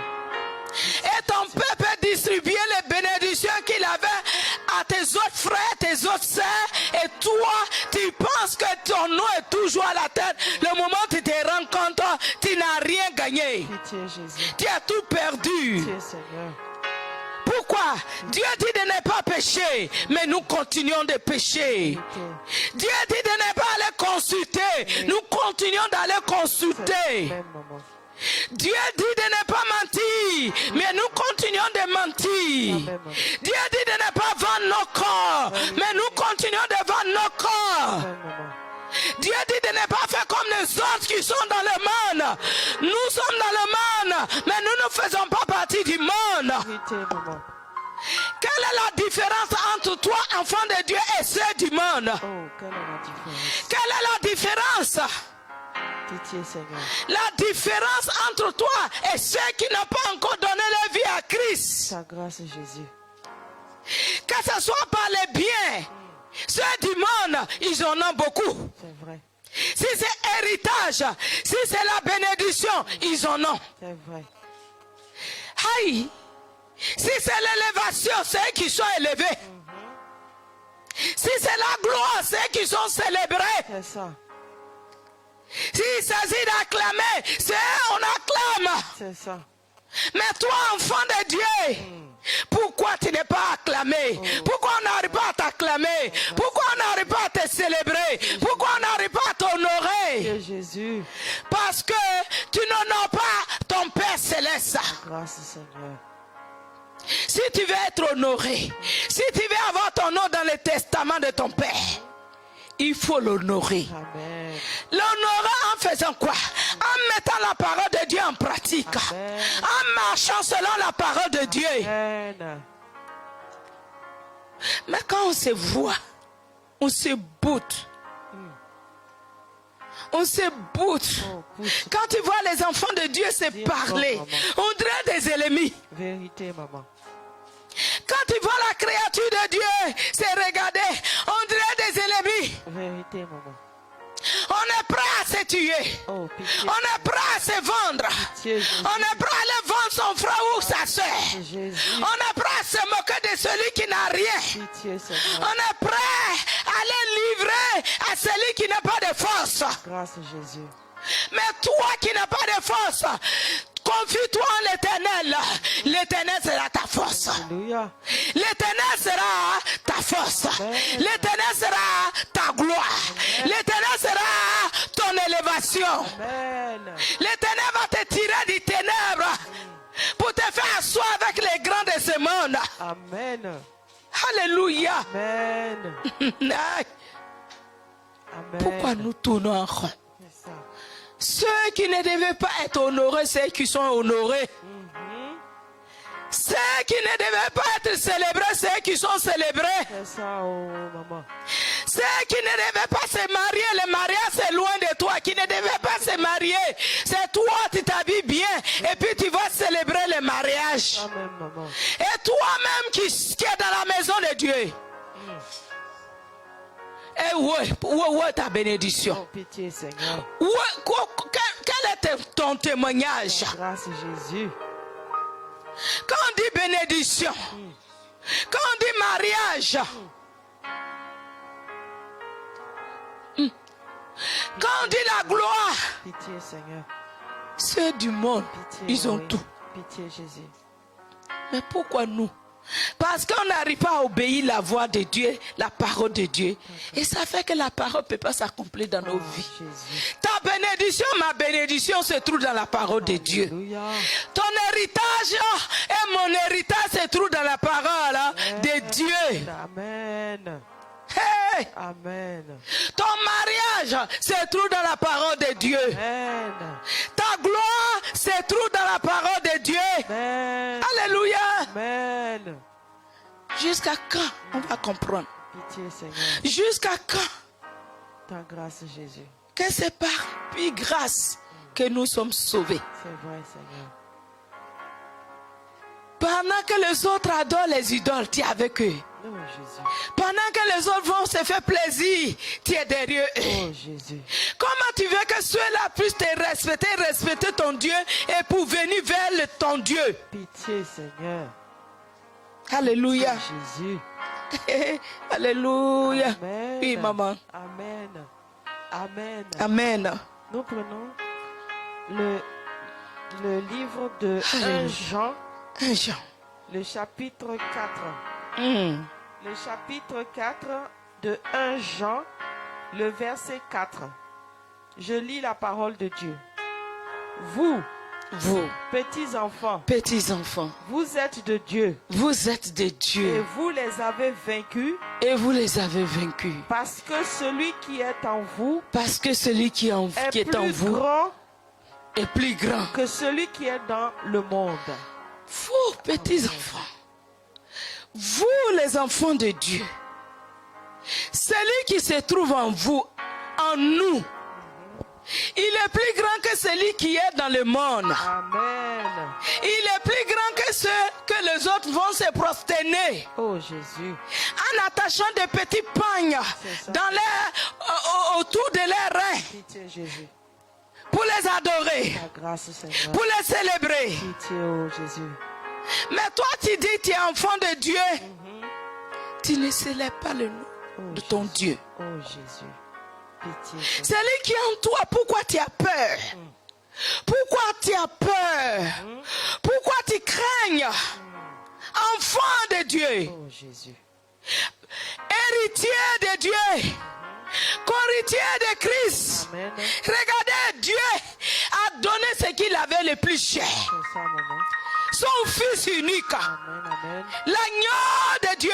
Et ton père peut distribuer les bénédictions qu'il avait à tes autres frères, tes autres sœurs. Et toi, tu penses que ton nom est toujours à la tête. Le moment où tu te rends compte, tu n'as rien gagné. Pitié, Jésus. Tu as tout perdu. Pitié, Seigneur. Pourquoi? Dieu dit de ne pas pécher, mais nous continuons de pécher. Dieu dit de ne pas aller consulter, nous continuons d'aller consulter. Même, maman. Dieu dit de ne pas mentir, mais nous continuons de mentir. Dieu dit de ne pas vendre nos corps, mais nous continuons de vendre nos corps. Même, maman. Dieu dit de ne pas faire comme les autres qui sont dans le monde. Nous sommes dans le monde, mais nous ne faisons pas partie du monde. Vérité, maman. Quelle est la différence entre toi, enfant de Dieu, et ceux du monde? Oh, quelle est la différence? Quelle est la différence? Pitié, Seigneur. La différence entre toi et ceux qui n'ont pas encore donné leur vie à Christ. Ta grâce, Jésus. Que ce soit par les biens, ceux du monde, ils en ont beaucoup. C'est vrai. Si c'est héritage, si c'est la bénédiction, ils en ont. C'est vrai. Aïe! Si c'est l'élévation, c'est eux qui sont élevés. Si c'est la gloire, c'est eux qui sont célébrés. C'est ça. S'il s'agit d'acclamer, c'est eux, on acclame. C'est ça. Mais toi, enfant de Dieu, pourquoi tu n'es pas acclamé? Pourquoi on n'arrive pas à t'acclamer? Pourquoi on n'arrive pas à te célébrer? Pourquoi on n'arrive pas à t'honorer? Pitié, Jésus. Parce que tu n'honores pas ton Père Céleste. Grâce, Seigneur. Si tu veux être honoré, si tu veux avoir ton nom dans le testament de ton Père, il faut l'honorer. Amen. L'honorer en faisant quoi? En mettant la parole de Dieu en pratique. Amen. En marchant selon la parole de Dieu. Amen. Mais quand on se voit, on se boude. On se boude. Oh, pousse. Quand tu vois les enfants de Dieu se parler, maman. on dirait des ennemis. Vérité, maman. Quand tu vois la créature de Dieu se regarder, on dirait des ennemis. Vérité, maman. On est prêt à se tuer. Oh, pitié. On est prêt à se vendre. Pitié, Jésus. On est prêt à aller vendre son frère ou sa soeur. Jésus. On est prêt à se moquer de celui qui n'a rien. Pitié, Seigneur. On est prêt à aller livrer à celui qui n'a pas de force. Grâce, Jésus. Mais toi qui n'as pas de force, confie-toi en l'Éternel. L'Éternel sera ta force. Alléluia. L'Éternel sera ta force. L'Éternel sera ta gloire. L'Éternel sera ton élévation. Amen. L'Éternel va te tirer des ténèbres pour te faire asseoir avec les grands de ce monde. Amen. Alléluia. Amen. Aïe. Amen. Pourquoi nous tournons en rond? C'est ça. Ceux qui ne devaient pas être honorés, ceux qui sont honorés. Ceux qui ne devaient pas être célébrés, ceux qui sont célébrés. C'est ça, oh maman. Ceux qui ne devaient pas se marier, le mariage c'est loin de toi. Qui ne devaient pas se marier, c'est toi, tu t'habilles bien. Et puis tu vas célébrer le mariage. Amen, maman. Et toi-même qui est dans la maison de Dieu. Et où est ta bénédiction? Oh, pitié, Seigneur. Quel est ton témoignage? Grâce Jésus. Quand on dit bénédiction, quand on dit mariage, quand on dit la gloire, Pitié, Seigneur. ceux du monde, Pitié, ils ont oui. tout. Pitié, Jésus. Mais pourquoi nous? Parce qu'on n'arrive pas à obéir la voix de Dieu, la parole de Dieu. Et ça fait que la parole ne peut pas s'accomplir dans nos vies. Jésus. Ta bénédiction, ma bénédiction se trouve dans la parole de Dieu. Alléluia. Ton héritage et mon héritage se trouve dans la parole de Dieu. Amen. Hey! Amen. Ton mariage se trouve dans la parole de Dieu. Amen. Ta gloire se trouve dans la parole de Dieu. Amen. Alléluia. Amen. Jusqu'à quand on va comprendre? Pitié, Seigneur. Jusqu'à quand Ta grâce, Jésus. que c'est par puis grâce que nous sommes sauvés? C'est vrai, Seigneur. Pendant que les autres adorent les idoles, tu es avec eux. Oh, Jésus. Pendant que les autres vont se faire plaisir, tu es derrière eux. Oh, Jésus. Comment tu veux que ceux-là puissent te respecter ton Dieu et pour venir vers ton Dieu? Pitié, Seigneur. Alléluia. Jésus. Alléluia. Amen. Oui, maman. Amen. Amen. Amen. Nous prenons le livre de 1 Alléluia. Jean, 1 Jean. le chapitre 4. Mm. Le chapitre 4 de 1 Jean, le verset 4. Je lis la parole de Dieu. Vous, petits enfants, vous êtes de Dieu. Vous êtes de Et Dieu. vous les avez vaincus Et vous les avez vaincus. parce que celui qui est en vous Parce que celui qui est en est vous grand est plus grand. que celui qui est dans le monde. Vous, petits enfants. Vous, les enfants de Dieu. Celui qui se trouve en vous, en nous, il est plus grand que celui qui est dans le monde. Amen. Il est plus grand que ceux que les autres vont se prosterner Oh Jésus. en attachant des petits pagnes autour de leurs reins Pitié Jésus. pour les adorer, Ta grâce Seigneur. pour les célébrer. Pitié oh Jésus. Mais toi tu dis tu es enfant de Dieu. Tu ne célèbres pas le nom de ton Dieu. Oh Jésus. Pitié. Celui qui est en toi, pourquoi tu as peur? Pourquoi tu as peur? Pourquoi tu craignes? Enfant de Dieu, Oh Jésus. héritier de Dieu, co-héritier de Christ. Amen. Regardez, Dieu a donné ce qu'il avait le plus cher. C'est ça maman. Son fils unique, Amen. Amen. l'agneau de Dieu,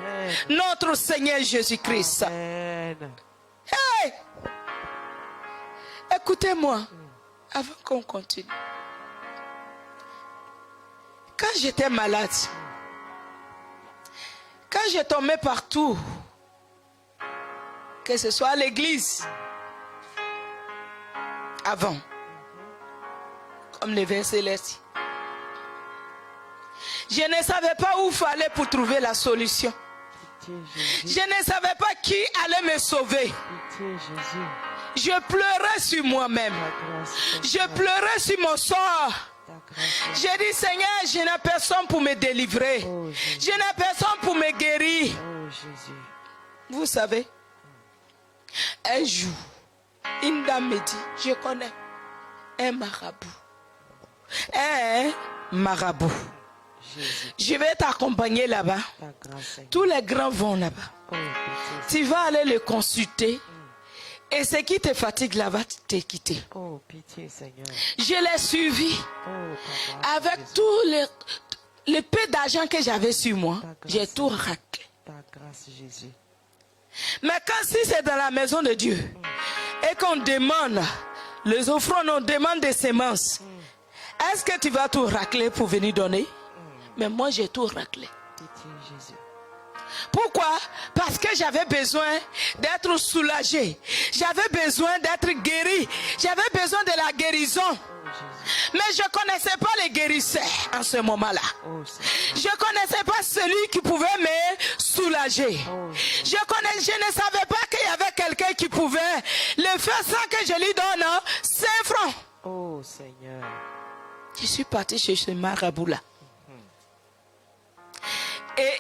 Amen. notre Seigneur Jésus-Christ. Amen. Hey! Écoutez-moi, avant qu'on continue. Quand j'étais malade, quand je tombais partout, que ce soit à l'église, avant, comme le verset l'a dit, je ne savais pas où il fallait pour trouver la solution. Pitié Jésus. Je ne savais pas qui allait me sauver. Pitié Jésus. Je pleurais sur moi-même. Ta grâce. Je pleurais sur mon sort. Ta grâce. J'ai dit, Seigneur, je n'ai personne pour me délivrer. Oh Jésus. Je n'ai personne pour me guérir. Oh Jésus. Vous savez, un jour, une dame me dit, je connais un marabout. Un marabout. Jésus. Je vais t'accompagner là-bas. Ta grâce Seigneur. Tous les grands vont là-bas. Oh pitié. Tu vas aller le consulter. Et ce qui te fatigue là-bas, te quitter. Oh pitié Seigneur. Je l'ai suivi. Oh ta grâce. Avec Jésus. tout le peu d'argent que j'avais sur moi, j'ai tout raclé. Ta grâce Jésus. Mais quand si c'est dans la maison de Dieu et qu'on demande Les offrandes, on demande des semences. Est-ce que tu vas tout racler pour venir donner? Mais moi, j'ai tout raclé. Pitié, Jésus. Pourquoi? Parce que j'avais besoin d'être soulagé. J'avais besoin d'être guéri. J'avais besoin de la guérison. Mais je ne connaissais pas les guérisseurs en ce moment-là. Je ne connaissais pas celui qui pouvait me soulager. Je ne savais pas qu'il y avait quelqu'un qui pouvait le faire sans que je lui donne 5 francs. Oh Seigneur. Je suis parti chez ce marabout-là. Et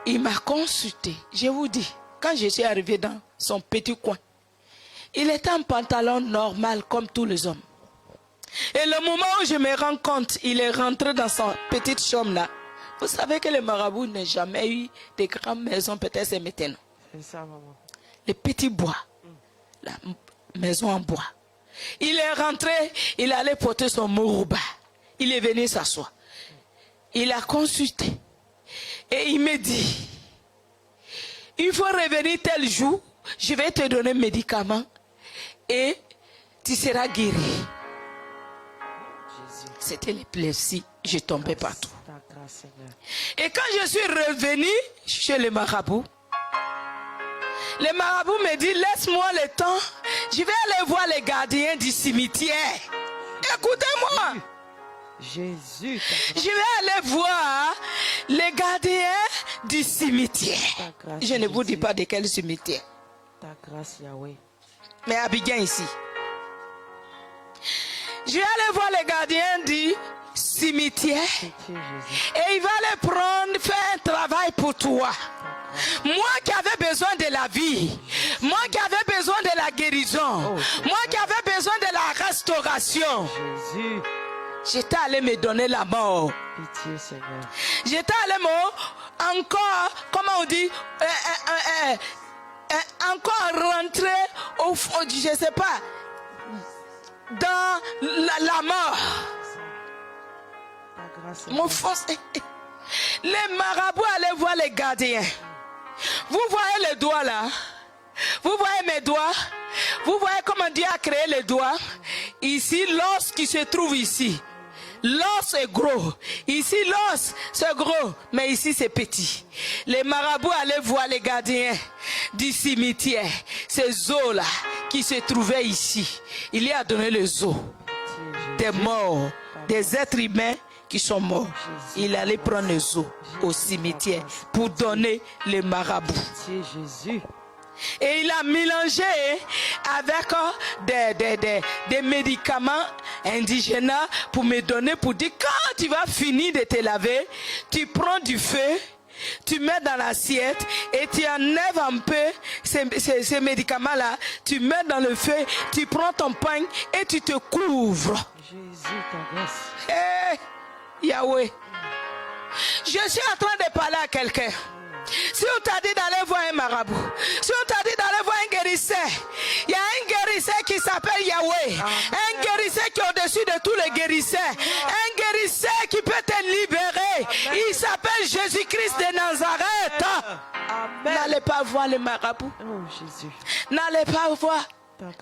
il m'a consulté. Je vous dis, quand je suis arrivé dans son petit coin, il était en pantalon normal comme tous les hommes. Et le moment où je me rends compte, il est rentré dans sa petite chambre là. Vous savez que le marabout n'a jamais eu de grandes maisons, peut-être c'est maintenant. C'est ça, maman. Les petits bois, la maison en bois. Il est rentré, il allait porter son mourouba. Il est venu s'asseoir. Il a consulté. Et il me dit, il faut revenir tel jour, je vais te donner un médicament et tu seras guéri. C'était les plaies-ci, je tombais partout. Et quand je suis revenu chez le marabout me dit, laisse-moi le temps, je vais aller voir les gardiens du cimetière. Écoutez-moi. Jésus. Je vais aller voir les gardiens du cimetière. Je ne vous dis pas de quel cimetière. Ta grâce, Yahweh. Mais Abidjan ici. Je vais aller voir les gardiens du cimetière. Et il va les prendre, faire un travail pour toi. Moi qui avais besoin de la vie, moi qui avais besoin de la guérison, moi qui avais besoin de la restauration. Jésus. J'étais allé me donner la mort. Pitié, Seigneur. J'étais allé encore, comment on dit, encore rentrer au fond, je ne sais pas, dans la mort. Mon fils, les marabouts allaient voir les gardiens. Vous voyez les doigts là? Vous voyez mes doigts? Vous voyez comment Dieu a créé les doigts? Ici, l'os qui se trouve ici. L'os est gros. Ici, l'os, c'est gros. Mais ici, c'est petit. Les marabouts allaient voir les gardiens du cimetière. Ces os-là qui se trouvaient ici. Il y a donné les os des morts, des êtres humains qui sont morts. Il allait prendre les os au cimetière pour donner les marabouts. Jésus. Et il a mélangé avec des médicaments indigènes pour me donner, pour dire quand tu vas finir de te laver, tu prends du feu, tu mets dans l'assiette et tu enlèves un peu ces médicaments-là, tu mets dans le feu, tu prends ton pain et tu te couvres. Jésus, ta grâce. Hey, Yahweh, je suis en train de parler à quelqu'un. Si on t'a dit d'aller voir un marabout, si on t'a dit d'aller voir un guérisseur, il y a un guérisseur qui s'appelle Yahweh. Un guérisseur qui est au-dessus de tous les guérisseurs. Un guérisseur qui peut te libérer. Il s'appelle Jésus-Christ de Nazareth. N'allez pas voir les marabouts. N'allez pas voir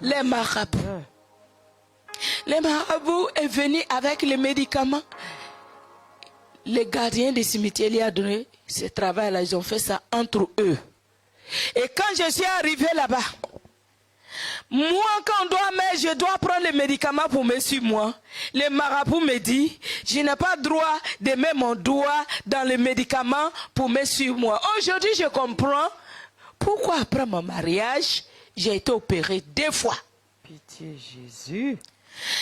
les marabouts. Les marabouts est venu avec les médicaments. Les gardiens des cimetières lui ont donné ce travail-là. Ils ont fait ça entre eux. Et quand je suis arrivé là-bas, moi, quand je dois prendre les médicaments pour me suivre, moi, le marabout me dit, je n'ai pas le droit de mettre mon doigt dans les médicaments pour me suivre, moi. Aujourd'hui, je comprends pourquoi après mon mariage, j'ai été opéré 2 fois. Pitié, Jésus.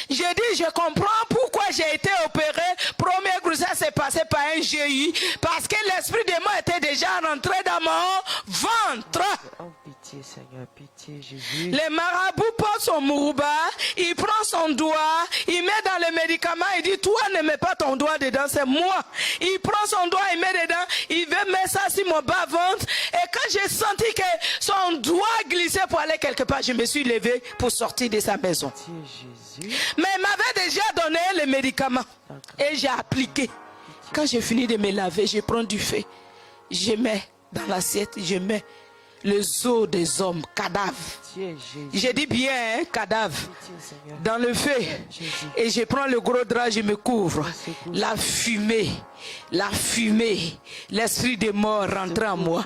J'ai dit, je comprends pourquoi j'ai été opéré. Première grossesse s'est passée par un GI. Parce que l'esprit de moi était déjà rentré dans mon ventre. Oh, pitié, Seigneur, pitié, Jésus. Le marabout porte son mourouba, il prend son doigt, il met dans le médicament, il dit, toi ne mets pas ton doigt dedans, c'est moi. Il prend son doigt, il met dedans, il veut mettre ça sur mon bas-ventre. Et quand j'ai senti que son doigt glissait pour aller quelque part, je me suis levé pour sortir de sa maison. Pitié, Jésus. Mais il m'avait déjà donné les médicaments. Et j'ai appliqué. Quand j'ai fini de me laver, je prends du feu. Je mets dans l'assiette, je mets. les os des hommes, cadavres. Pitié, Jésus. Je dis bien, hein, cadavres. Pitié, Seigneur. Dans le feu. Jésus. Et je prends le gros drap, je me couvre. La fumée, l'esprit de mort rentre en moi.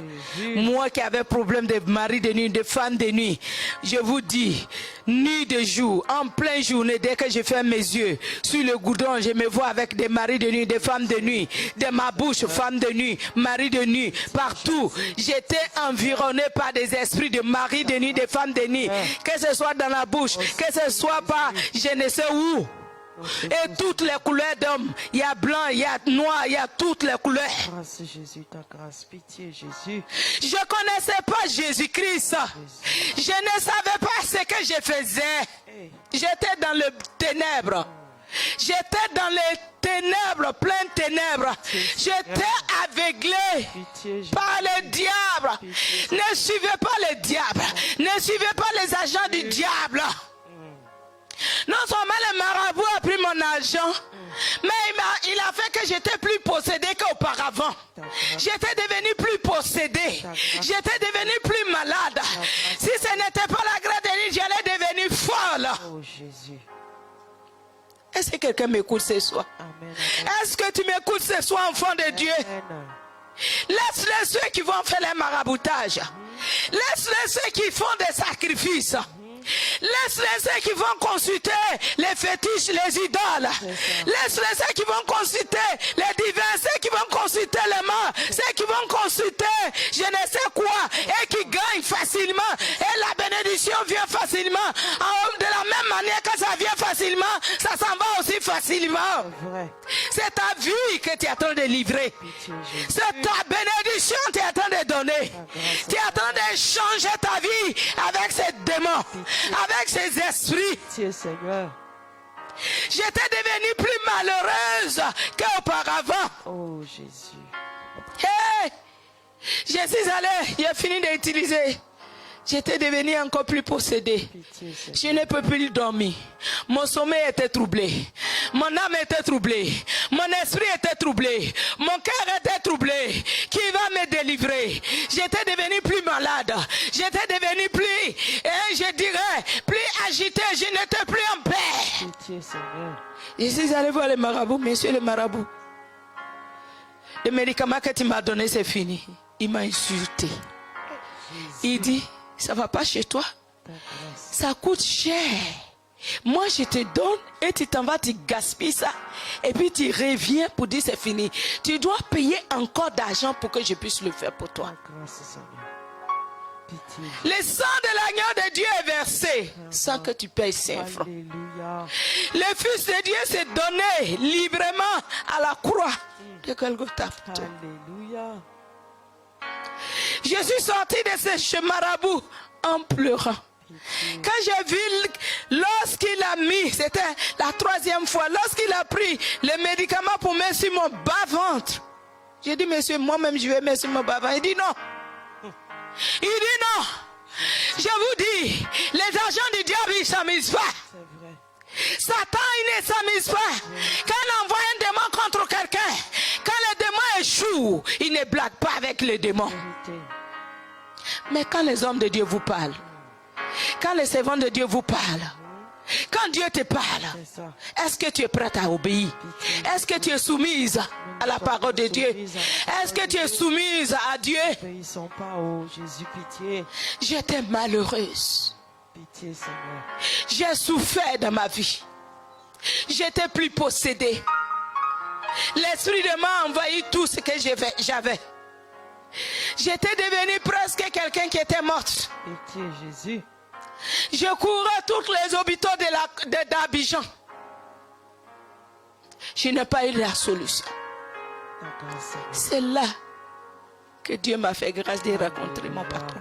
Moi qui avais problème de mari de nuit, de femme de nuit. Je vous dis, nuit de jour, en pleine journée, dès que je ferme mes yeux, sur le goudron, je me vois avec des maris de nuit, des femmes de nuit, de ma bouche, femmes de nuit, mari de nuit, partout. J'étais environné par des esprits de mari de nuit, de femmes de nuit, que ce soit dans la bouche, que ce soit par je ne sais où. Et toutes les couleurs d'hommes, il y a blanc, il y a noir, il y a toutes les couleurs. Grâce Jésus, ta grâce, pitié Jésus. Je ne connaissais pas Jésus-Christ. Je ne savais pas ce que je faisais. J'étais dans les ténèbres. J'étais dans les ténèbres, pleines ténèbres. J'étais aveuglé par le diable. Ne suivez pas le diable. Ne suivez pas les agents du diable. Non seulement le marabout a pris mon argent, mais il a fait que j'étais plus possédé qu'auparavant. J'étais devenu plus possédé. J'étais devenu plus malade. Si ce n'était pas la grâce de Dieu, j'allais devenir folle. Oh Jésus. Est-ce que quelqu'un m'écoute ce soir? Amen. Est-ce que tu m'écoutes ce soir, enfant de Dieu? Amen. Laisse-les ceux qui vont faire les maraboutage. Laisse-les ceux qui font des sacrifices. Laisse-les ceux qui vont consulter les fétiches, les idoles. Laisse-les ceux qui vont consulter les divins, ceux qui vont consulter les morts, ceux qui vont consulter je ne sais quoi et qui gagnent facilement. Et la bénédiction vient facilement. De la même manière que ça vient facilement, ça s'en va aussi facilement. C'est ta vie que tu es en train de livrer. C'est ta bénédiction que tu es en train de donner. Tu es en train de changer ta vie avec ces démons, avec ces esprits. Seigneur. J'étais devenue plus malheureuse qu'auparavant. Oh Jésus. Hey, je suis allée, j'ai fini d'utiliser. J'étais devenue encore plus possédée. Je ne peux plus dormir. Mon sommeil était troublé. Mon âme était troublée. Mon esprit était troublé. Mon cœur était troublé. Qui va me délivrer? J'étais devenue plus malade. J'étais devenue plus, je dirais, plus agitée. Je n'étais plus en paix. Pitié, Seigneur. Je suis allé voir le marabout. Monsieur le marabout, le médicament que tu m'as donné, c'est fini. Il m'a insulté. Il dit, ça va pas chez toi. Ça coûte cher. Moi, je te donne et tu t'en vas, tu gaspilles ça. Et puis tu reviens pour dire c'est fini. Tu dois payer encore d'argent pour que je puisse le faire pour toi. Le sang de l'agneau de Dieu est versé sans que tu payes 5 francs. Alléluia. Le Fils de Dieu s'est donné librement à la croix de Golgotha. Alléluia. Je suis sorti de ce marabout en pleurant. Quand j'ai vu, lorsqu'il a mis, c'était la 3e fois, lorsqu'il a pris le médicament pour mettre sur mon bas-ventre, j'ai dit, monsieur, moi-même je vais mettre sur mon bas-ventre. Il dit non. Il dit non. Je vous dis, les agents du diable, ils ne s'amusent pas. C'est vrai. Satan, il ne s'amuse pas. Quand il envoie un démon contre quelqu'un, quand le démon échoue, il ne blague pas avec le démon. Mais quand les hommes de Dieu vous parlent, quand les servants de Dieu vous parlent, quand Dieu te parle, est-ce que tu es prête à obéir? Est-ce que tu es soumise à la parole de Dieu? Est-ce que tu es soumise à Dieu? N'obéissons pas, oh Jésus, pitié. J'étais malheureuse. Pitié, Seigneur. J'ai souffert dans ma vie. J'étais plus possédée. L'esprit de m'a envahi tout ce que j'avais. J'étais devenue presque quelqu'un qui était morte. Pitié, Jésus. Je courais tous les hôpitaux d'Abidjan. Je n'ai pas eu la solution. C'est là que Dieu m'a fait grâce de rencontrer mon patron.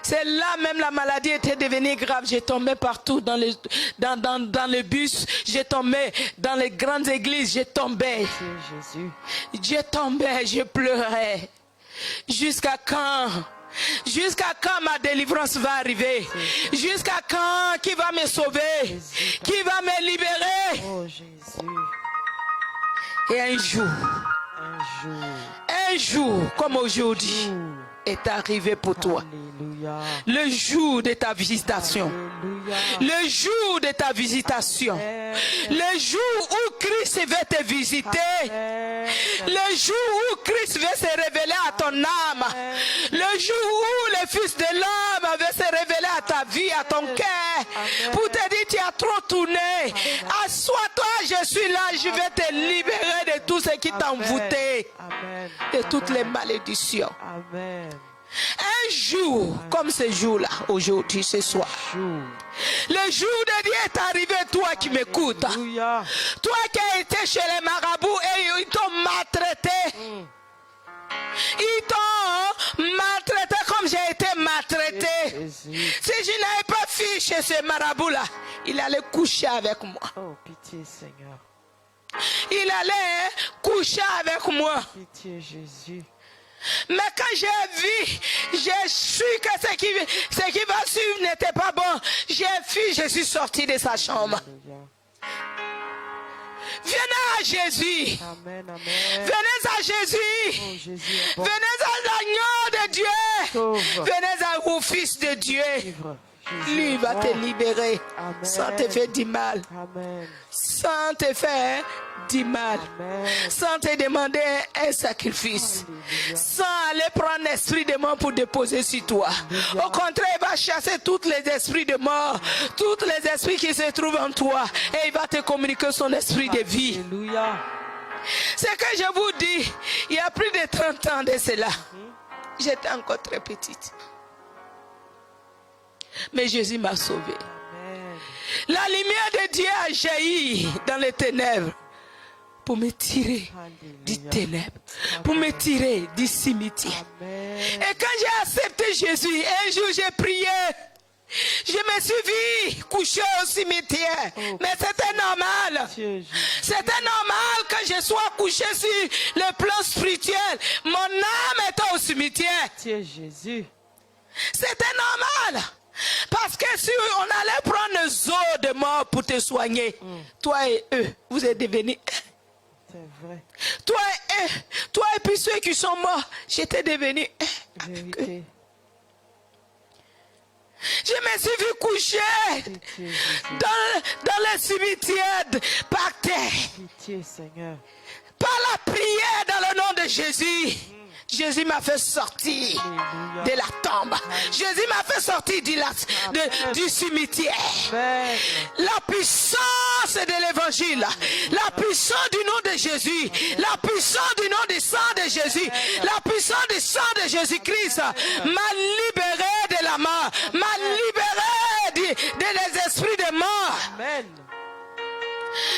C'est là même la maladie était devenue grave. J'ai tombé partout dans le bus. J'ai tombé dans les grandes églises. J'ai tombé. J'ai tombé, je pleurais. Jusqu'à quand? Jusqu'à quand ma délivrance va arriver? Jusqu'à quand? Qui va me sauver? Qui va me libérer? Oh Jésus. Et un jour, comme aujourd'hui, est arrivé pour toi. Alléluia. Le jour de ta visitation. Alléluia. Le jour de ta visitation. Amen. Le jour où Christ va te visiter. Amen. Le jour où Christ va se révéler à ton âme. Le jour où le Fils de l'homme va se révéler à ta vie, à ton cœur. Pour te dire, tu as trop tourné. Assois-toi, je suis là, je vais te libérer de tout ce qui t'a envoûté. Amen. De toutes les malédictions. Amen. Un jour, comme ce jour-là, aujourd'hui, ce soir. Jour. Le jour de Dieu est arrivé, toi qui m'écoutes. Alléluia. Toi qui as été chez les marabouts et ils t'ont maltraité. Ils t'ont maltraité comme j'ai été maltraité. Jésus. Si je n'avais pas fui chez ce marabout-là, il allait coucher avec moi. Oh, pitié, Seigneur. Il allait coucher avec moi. Pitié, Jésus. Mais quand j'ai vu, j'ai su que ce qui va suivre n'était pas bon. J'ai fui, je suis sorti de sa chambre. Alléluia. Venez à Jésus. Amen, amen. Venez à Jésus. Oh, Jésus est bon. Venez à l'agneau de Dieu. Sauve. Venez au Fils de Dieu. Livre. Jésus Lui est va bon. te libérer Amen. sans te faire du mal. Amen. Sans te faire du mal. Amen. Sans te demander un sacrifice. Alléluia. Sans aller prendre l'esprit de mort pour déposer sur toi. Au contraire, il va chasser tous les esprits de mort, tous les esprits qui se trouvent en toi, et il va te communiquer son esprit de vie. Alléluia. C'est que je vous dis, il y a plus de 30 ans de cela, j'étais encore très petite. Mais Jésus m'a sauvé. Amen. La lumière de Dieu a jailli dans les ténèbres pour me tirer du Alléluia. ténèbre, pour me tirer du cimetière. Amen. Et quand j'ai accepté Jésus, un jour j'ai prié. Je me suis vu coucher au cimetière. Oh. Mais c'était normal. Pitié, Jésus. C'était normal que je sois couché sur le plan spirituel. Mon âme était au cimetière. Pitié, Jésus. C'était normal. Parce que si on allait prendre les eaux de mort pour te soigner, toi et eux, vous êtes devenus. C'est vrai. Toi et puis ceux qui sont morts, j'étais devenu. Vérité. Je me suis vu coucher Pitié, Jésus. dans le cimetière par terre. Pitié, Seigneur. Par la prière dans le nom de Jésus. Jésus m'a fait sortir Alléluia. de la tombe. Jésus m'a fait sortir du cimetière. Amen. La puissance de l'évangile, la puissance du nom de Jésus, la puissance du nom du sang de Jésus, la puissance du sang de Jésus-Christ m'a libéré de la mort, m'a libéré des esprits de mort. Amen.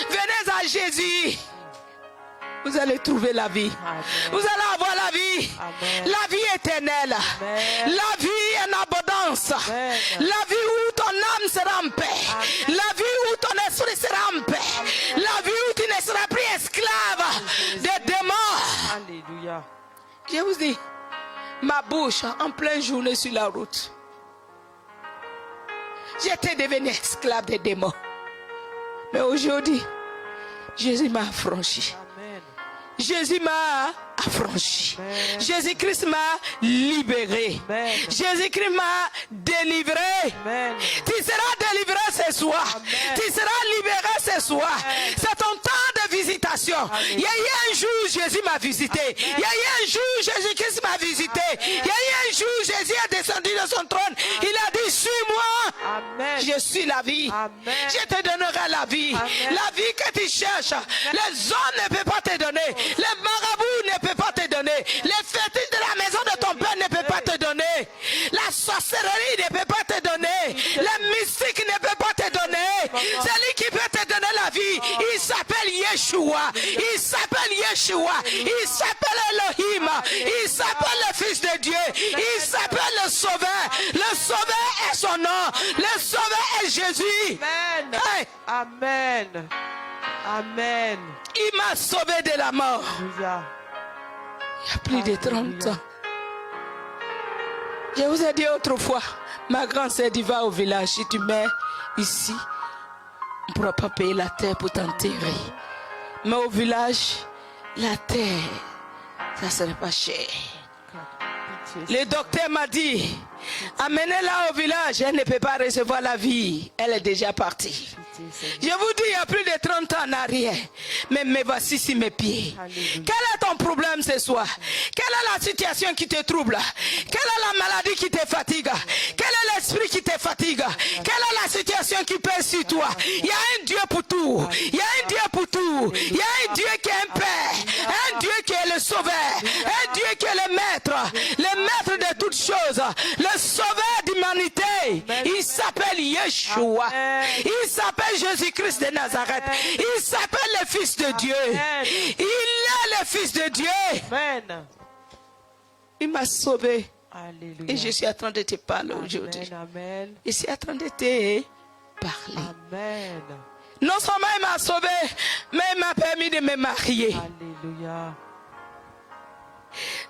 Venez à Jésus. Vous allez trouver la vie. Amen. Vous allez avoir la vie. Amen. La vie éternelle. Amen. La vie en abondance. Amen. La vie où ton âme sera en paix. Amen. La vie où ton esprit sera en paix. La vie où tu ne seras plus esclave des démons. Alléluia. Je vous dis, ma bouche en pleine journée sur la route. J'étais devenu esclave des démons. Mais aujourd'hui, Jésus m'a affranchi. Amen. Jésus m'a affranchi. Amen. Jésus-Christ m'a libéré. Amen. Jésus-Christ m'a délivré. Amen. Tu seras délivré ce soir. Amen. Tu seras libéré ce soir. Amen. C'est ton temps de visitation. Amen. Il y a eu un jour, Jésus m'a visité. Amen. Il y a eu un jour, Jésus-Christ m'a visité. Il y a eu un jour, Jésus est descendu de son trône. Il a dit, suis-moi. Amen. Je suis la vie. Amen. Je te donnerai la vie. Amen. La vie que tu cherches. Les hommes ne peuvent pas te donner. Les marabouts ne peuvent pas te donner. Les fétiches de la maison de ton père ne peuvent pas te donner. La sorcellerie ne peut pas te donner. Les mystiques ne peuvent pas te donner. Celui qui peut te donner la vie, il s'appelle Yeshua. Il s'appelle Yeshua. Il s'appelle Elohim. Il s'appelle le Fils de Dieu. Il s'appelle le Sauveur. Le Sauveur est son nom. Le Sauveur est Jésus. Amen. Hey, Amen. Amen. il m'a sauvé de la mort. Alléluia. Il y a plus de 30 ans. Je vous ai dit autrefois, ma grande sœur dit va au village. Si tu mets ici, on ne pourra pas payer la terre pour t'enterrer. Mais au village, la terre, ça ne serait pas cher. Pitié, Le docteur m'a dit, amenez-la au village, elle ne peut pas recevoir la vie. Elle est déjà partie. Je vous dis, il y a plus de 30 ans en arrière, mais me voici sur mes pieds. Quel est ton problème ce soir? Quelle est la situation qui te trouble? Quelle est la maladie qui te fatigue? Quel est l'esprit qui te fatigue? Quelle est la situation qui pèse sur toi? Il y a un Dieu pour tout. Il y a un Dieu pour tout. Il y a un Dieu qui est un Père. Un Dieu qui est le Sauveur. Un Dieu qui est le maître de toutes choses. Le Sauveur d'humanité. Il s'appelle Yeshua. Il s'appelle Jésus-Christ de Nazareth. Il s'appelle le Fils de Dieu. Il est le Fils de Dieu. Amen. Il m'a sauvé. Alléluia. Et je suis en train de te parler aujourd'hui. Amen. Je suis en train de te parler. Amen. Non seulement il m'a sauvé, mais il m'a permis de me marier. Alléluia.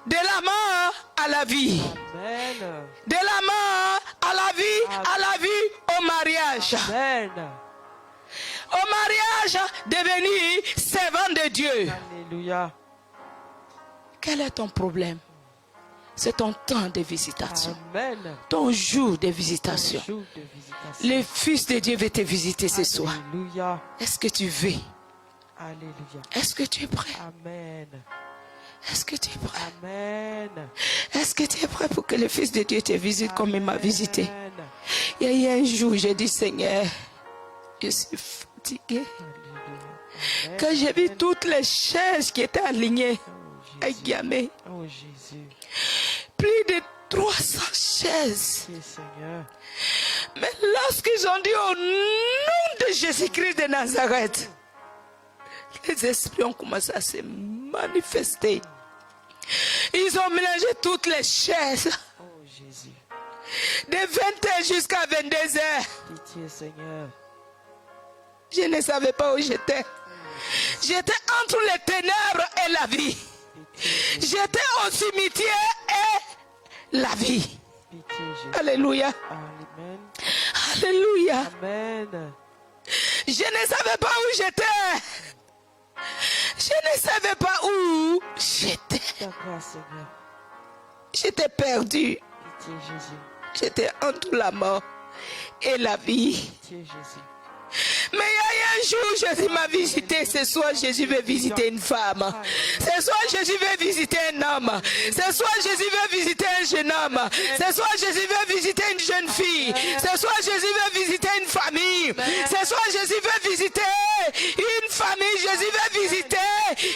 De la mort à la vie. Amen. De la mort à la vie au mariage. Amen. Au mariage, devenir servant de Dieu. Alléluia. Quel est ton problème? C'est ton temps de visitation. Amen. Ton jour de visitation. Jour de visitation. Le Fils de Dieu veut te visiter ce soir. Alléluia. Est-ce que tu veux? Alléluia. Est-ce que tu es prêt? Amen. Est-ce que tu es prêt? Amen. Est-ce que tu es prêt pour que le Fils de Dieu te visite comme il m'a visité? Amen. Il y a eu un jour, j'ai dit, Seigneur, je suis fatigué. Alléluia. Quand j'ai vu toutes les chaises qui étaient alignées à Guiamé, Oh Jésus. plus de 300 chaises. Merci Seigneur. Mais lorsqu'ils ont dit au nom de Jésus-Christ de Nazareth, les esprits ont commencé à se manifester. Ils ont mélangé toutes les chaises. Oh Jésus. De 20h jusqu'à 22h. Pitié Seigneur. Je ne savais pas où j'étais. J'étais entre les ténèbres et la vie. J'étais au cimetière et la vie. Pitié Jésus. Alléluia. Amen. Alléluia. Amen. Je ne savais pas où j'étais. Je ne savais pas où j'étais. Ta grâce Seigneur. J'étais perdu. Pitié Jésus. J'étais entre la mort et la vie. Pitié Jésus. Mais il y a eu un jour, Jésus m'a visité. Ce soir, Jésus veut visiter une femme. Ce soir, Jésus veut visiter un homme. Ce soir, Jésus veut visiter un jeune homme. Ce soir, Jésus veut visiter une jeune fille. Ce soir, Jésus veut visiter une famille. Ce soir, Jésus veut visiter une famille. Jésus veut visiter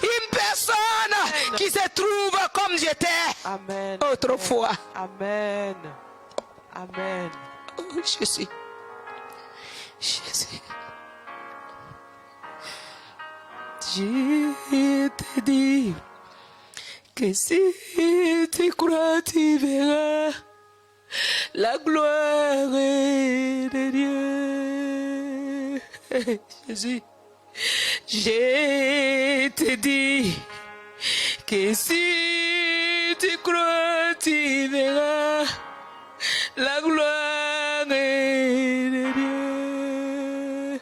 une personne qui se trouve comme j'étais Amen. autrefois. Amen. Amen. Oh, Jésus. Jésus. Je te dis que si tu crois, tu verras la gloire de Dieu. Jésus, je te dis que si tu crois, tu verras la gloire de Dieu.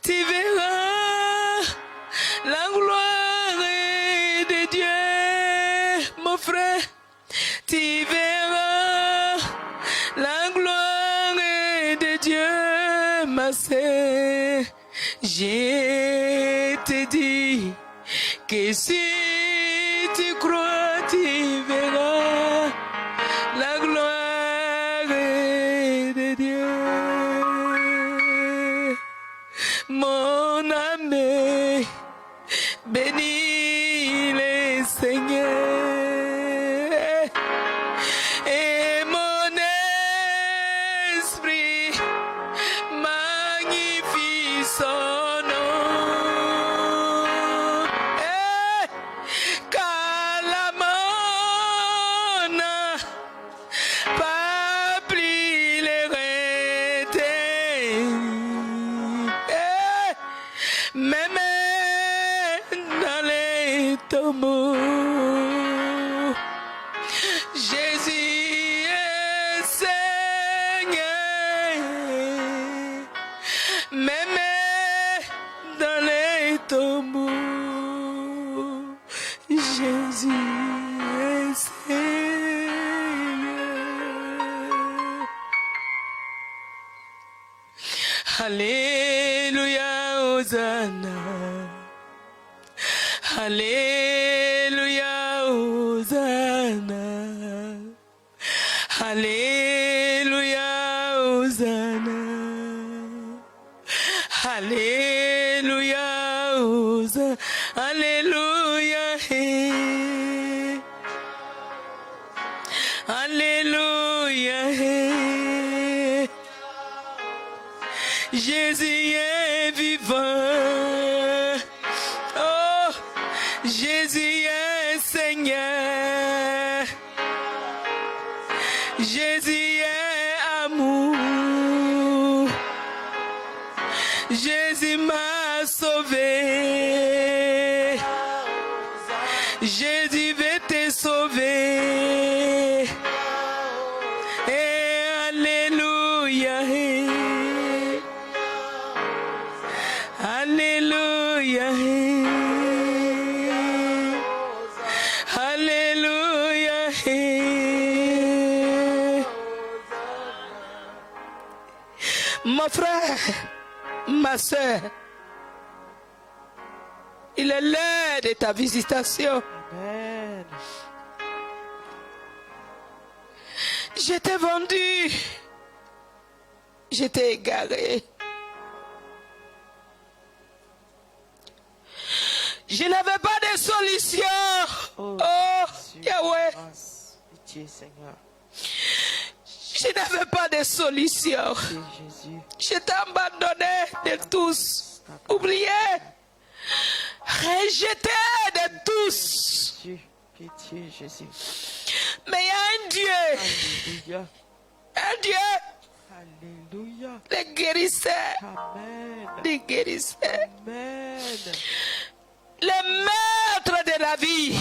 Tu verras la gloire de Dieu, mon frère. Tu verras la gloire de Dieu, ma sœur. Je te dis que si tu crois, tu verras la gloire de Dieu. Mon âme bénis le Seigneur et mon esprit magnifie son nom. Car la mort n'a pas pris les même dans les tombeaux. Jésus est Seigneur Alléluia, Hosanna. Alléluia, Hosanna. Alléluia, Hosanna. Alléluia, Hosanna. Alléluia, hey. Alléluia, hey. Jésus est vivant. Oh, Jésus est Seigneur. Jésus est amour. Jésus m'a sauvé. Jésus veut te sauver. Et alléluia. Alléluia. Alléluia. Mon frère, ma soeur, il est l'heure de ta visitation. Amen. Je t'ai vendu. Je t'ai égaré. Je n'avais pas de solution. Oh, Oh, Jésus, Yahweh. grâce, pitié, Seigneur. Je n'avais pas de solution. Pitié, Jésus. Je t'ai abandonné de tous. Oublié. Rejeté de tous. Pitié, Jésus. Mais il y a un Dieu. Alléluia. Un Dieu. Alléluia. Le guérisseur. Amen. Le guérisseur. Amen. Le maître de la vie.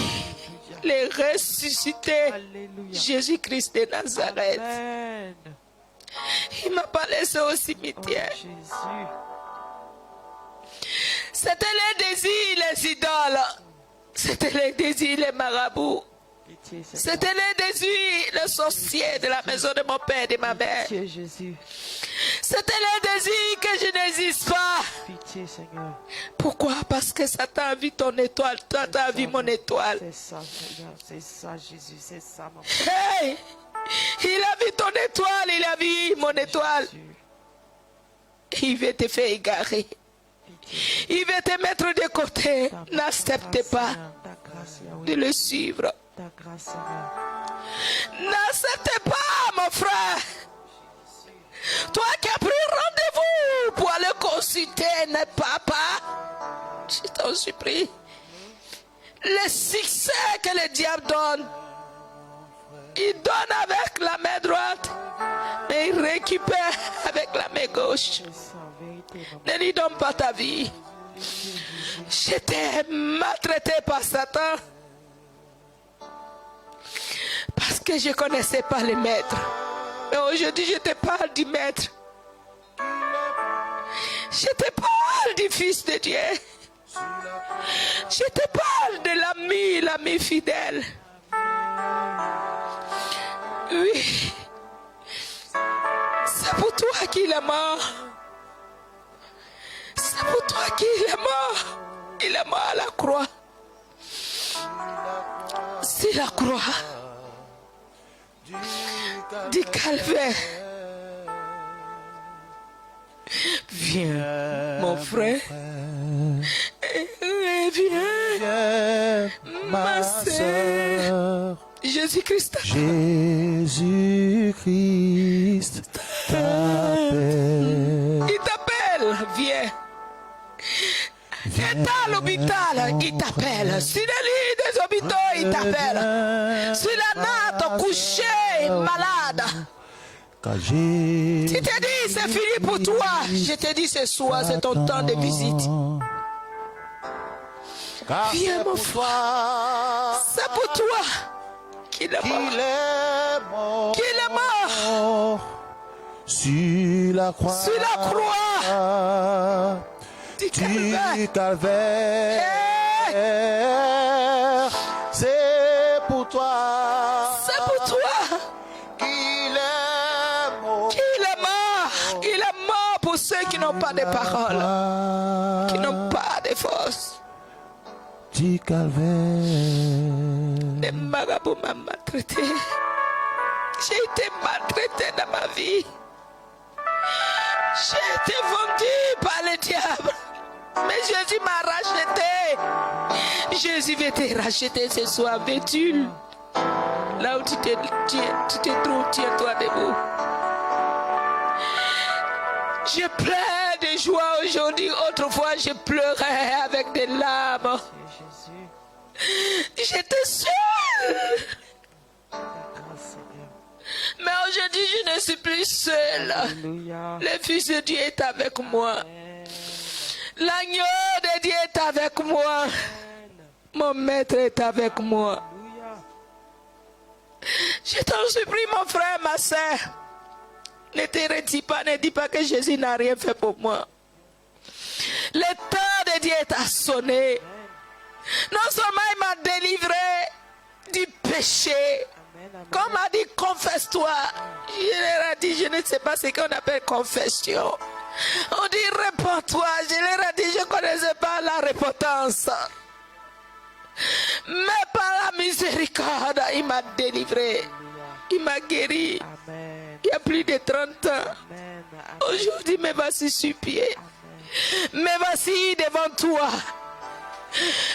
Le ressuscité. Alléluia. Jésus-Christ de Nazareth. Amen. Il m'a pas laissé au Oh, cimetière. Jésus. C'était les désirs, les idoles. C'était les désirs, les marabouts. Pitié, Seigneur. C'était les désirs, les sorciers de la maison de mon père et de ma mère. Pitié, Jésus. C'était les désirs que je n'existe pas. Pitié, Seigneur. Pourquoi? Parce que Satan a vu ton étoile, toi t'as vu mon étoile. C'est ça, Seigneur. C'est ça, Jésus. C'est ça, maman. Hey! Il a vu ton étoile, il a vu mon étoile. Jésus. Il veut te faire égarer. Pitié. Il veut te mettre de côté. Ta N'accepte grâce, pas Seigneur. Ta grâce, Yahweh. de le suivre. Ta grâce, Seigneur. N'accepte pas, mon frère. Toi qui as pris rendez-vous pour aller consulter n'est pas. Je t'en supplie. Le succès que le diable donne, il donne avec la main droite, mais il récupère avec la main gauche. C'est ça, vérité, maman. Ne lui donne pas ta vie. J'étais maltraité par Satan parce que je ne connaissais pas le maître. Mais aujourd'hui, je te parle du maître. Je te parle du Fils de Dieu. Je te parle de l'ami fidèle. Oui. C'est pour toi qu'il est mort. C'est pour toi qu'il est mort. Il est mort à la croix. C'est la croix du calvaire. Viens, mon frère. Viens, ma sœur. Jésus-Christ. Jésus-Christ t'appelle. Il t'appelle. Viens. Et à l'hôpital, il t'appelle. Sur le lit des hôpitaux, il t'appelle. Sur la natte, couché, malade. Tu te dis, c'est fini pour toi. Je te dis ce soir, c'est ton temps de visite. Viens, mon frère. C'est pour toi qu'il est mort. Qu'il est mort. Sur la croix. Sur la croix. Du calvaire. C'est pour toi. C'est pour toi qu'il est mort. qu'il est mort. Il est mort pour ceux qui n'ont pas de paroles, qui n'ont pas de force. Du calvaire. Les marabouts m'ont maltraité. J'ai été maltraité dans ma vie. J'ai été vendu par le diable. Mais Jésus m'a racheté. Jésus veut te racheter ce soir. Veux-tu? Là où tu te trouves, tiens-toi debout. Je pleure de joie aujourd'hui. Autrefois, je pleurais avec des larmes. J'étais seule. Mais aujourd'hui, je ne suis plus seule. Le Fils de Dieu est avec moi. L'agneau de Dieu est avec moi. Mon maître est avec moi. Je t'en supplie, mon frère, ma soeur. Ne te retire pas, ne dis pas que Jésus n'a rien fait pour moi. Le temps de Dieu a sonné. Non seulement il m'a délivré du péché. Comme a dit, confesse-toi. Je leur ai dit, je ne sais pas ce qu'on appelle confession. On dit, réponds-toi. Je leur ai dit, je ne connaissais pas la repentance. Mais par la miséricorde, il m'a délivré. Il m'a guéri. Il y a plus de 30 ans. Aujourd'hui, me voici sur pied. Me voici devant toi.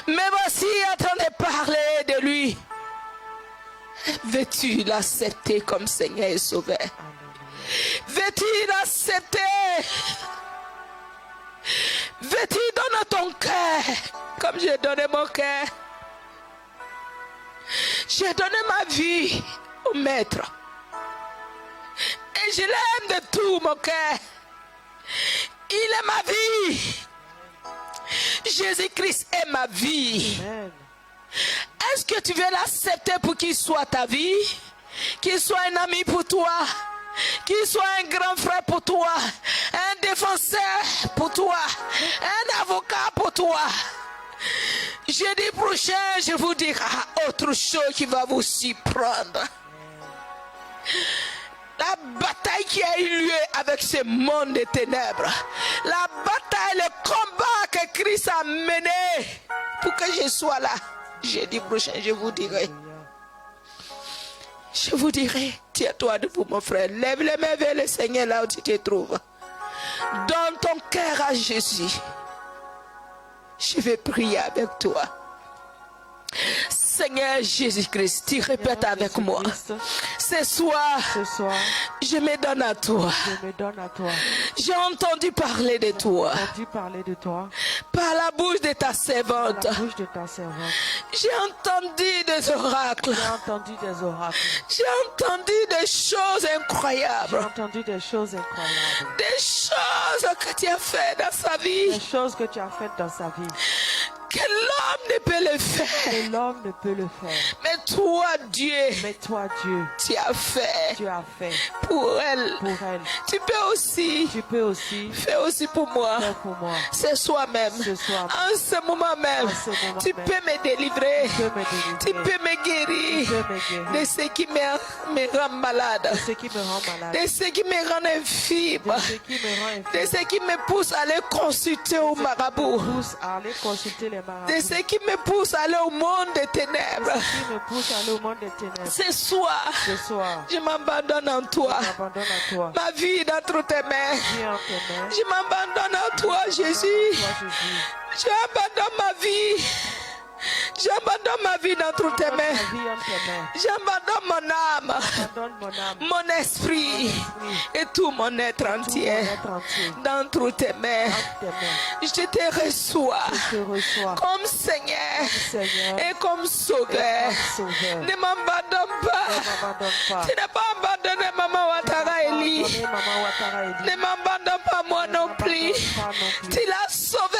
Me voici en train de parler de lui. Veux-tu l'accepter comme Seigneur et Sauveur? Veux-tu l'accepter? Veux-tu donner ton cœur comme j'ai donné mon cœur? J'ai donné ma vie au Maître. Et je l'aime de tout mon cœur. Il est ma vie. Jésus-Christ est ma vie. Amen. Est-ce que tu veux l'accepter pour qu'il soit ta vie? Qu'il soit un ami pour toi? Qu'il soit un grand frère pour toi? Un défenseur pour toi? Un avocat pour toi? Jeudi prochain, je vous dirai autre chose qui va vous surprendre. La bataille qui a eu lieu avec ce monde des ténèbres. La bataille, le combat que Christ a mené pour que je sois là. Jeudi prochain, je vous dirai. Je vous dirai, tiens-toi debout, mon frère. Lève les mains vers le Seigneur là où tu te trouves. Donne ton cœur à Jésus. Je vais prier avec toi. Seigneur Jésus-Christ, tu répètes avec moi. Ce soir, je me donne à toi. J'ai entendu parler de toi. Par la bouche de ta servante. J'ai entendu des oracles. J'ai entendu des choses incroyables. Des choses que tu as faites dans sa vie. Que l'homme ne peut le faire. Mais toi, Dieu, tu as fait pour elle. Tu peux aussi faire aussi pour moi. C'est soi-même. En ce moment même, tu peux me délivrer. Tu peux me guérir de ce qui me rend malade. De ce qui me rend infibre. De ce qui me pousse à aller consulter au marabout. De ce qui me pousse à aller au monde des ténèbres. Ce soir, je m'abandonne en toi. Ma vie est entre tes mains. Je m'abandonne en toi, Jésus. J'abandonne ma vie. J'abandonne ma vie entre tes mains. J'abandonne mon âme, mon esprit et tout mon être entier dans tes mains. Je te reçois comme Seigneur et comme Sauveur. Ne m'abandonne pas. Tu n'as pas abandonné Maman Ouattara Eli. Ne m'abandonne pas moi non plus. Tu l'as sauvé.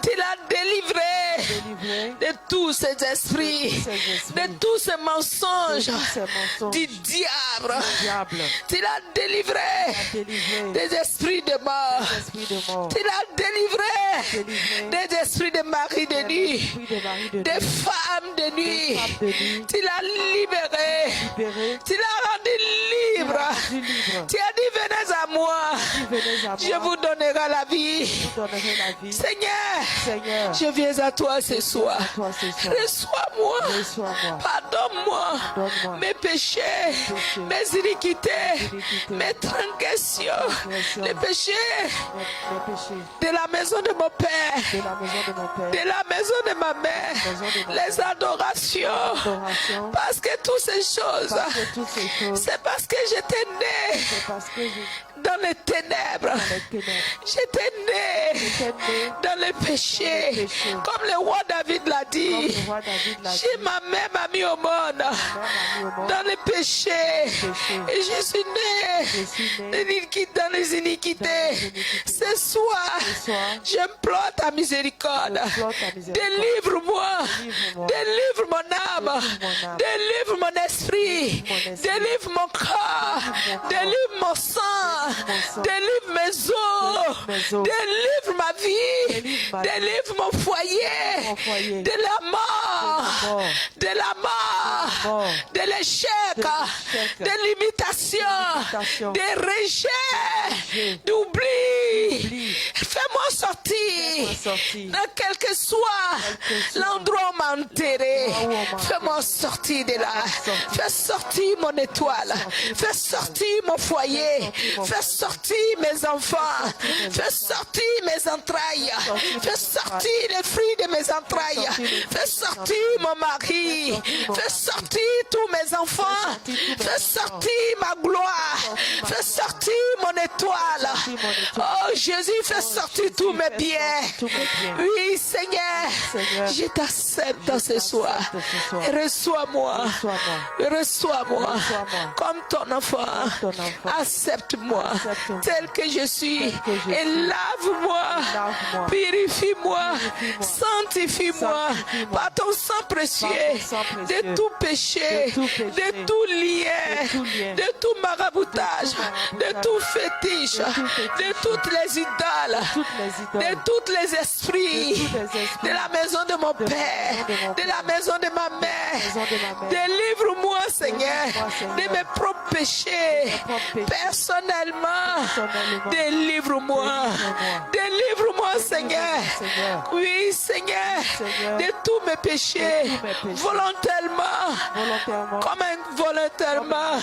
Tu l'as délivré de tous ces esprits, de tous ces mensonges du diable. Tu l'as délivré des esprits de mort. Tu l'as délivré des esprits de mari de nuit, des femmes de nuit. Tu l'as libéré. Tu l'as rendu libre. Tu as dit venez à moi. Venez à moi. Je vous donnerai la vie. Je vous donnerai la vie. Seigneur, je viens à toi ce soir. Reçois-moi. Reçois-moi. Pardonne-moi Pardonne-moi. mes péchés, mes iniquités, mes transgressions, les péchés Mes péchés de la maison de mon Père, de la maison de mon Père. de la maison de ma mère, les adorations. Adoration. Parce que toutes ces choses, Parce que toutes ces choses, c'est parce que j'étais né c'est parce que dans les ténèbres. les ténèbres. J'étais né J'étais né dans les péchés. Comme le roi David l'a comme dit. le roi David l'a dit. Ma mère m'a mis au monde Mère m'a mis au monde. dans les péchés. Et je suis né dans les iniquités. Ce soir, j'implore ta miséricorde. Délivre-moi. Délivre mon âme. Délivre mon esprit. Délivre mon corps. Délivre mon sang. Délivre mes os. Délivre ma vie. Délivre mon foyer. De la mort. De la mort. De l'échec. De l'imitation. De rejet. D'oubli. Fais-moi sortir. Dans quel que soit l'endroit où on m'a enterré. Fais-moi sortir de là. Fais sortir mon étoile. Fais sortir mon foyer. Fais sortir mes enfants. Fais sortir mes entrailles. Fais sortir les fruits de mes entrailles. Fais sortir mon mari. Fais sortir tous mes enfants. Fais sortir ma gloire. Fais sortir mon étoile. Oh Jésus, fais sortir tous mes biens. Oui Seigneur, je t'accepte ce soir. Reçois-moi. Reçois-moi comme ton enfant. Accepte-moi tel que je suis. Et lave-moi. Purifie-moi. Sanctifie-moi par ton sang précieux. De tout péché. De tout lien. De tout maraboutage. De tout fétiche. De toutes les idoles. De tous les esprits. De la maison de mon Père. De la maison de ma mère. Délivre-moi, Seigneur, de mes propres péchés. Personnellement, délivre-moi. Délivre-moi, Seigneur. Oui, Seigneur, de tous mes péchés. Volontairement. Comme involontairement.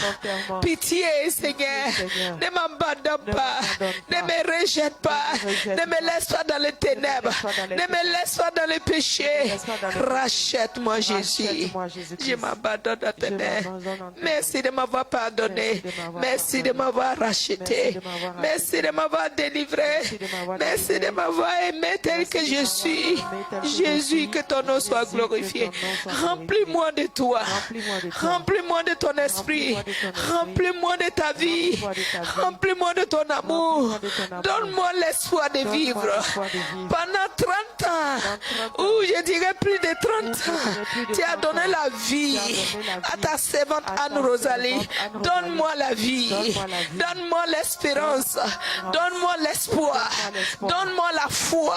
Pitié, Seigneur. Ne m'abandonne pas. Ne me rejette pas. Ne me laisse pas dans les ténèbres. Ne me laisse pas dans les péchés. Rachète-moi, Jésus. Je m'abandonne à tes mains. Merci de m'avoir pardonné. Merci de m'avoir racheté. Merci de m'avoir délivré. Merci de m'avoir aimé tel que je suis. Jésus, que ton nom soit glorifié. Remplis-moi de toi. Remplis-moi de ton esprit. Remplis-moi de ta vie. Remplis-moi de ton amour. Donne-moi l'espoir de vivre. Pendant 30 ans, ou je dirais plus de 30 ans, tu as donné la vie à ta servante Anne-Rosalie. Donne-moi la vie. Donne-moi l'espérance. Donne-moi l'espoir. Donne-moi la foi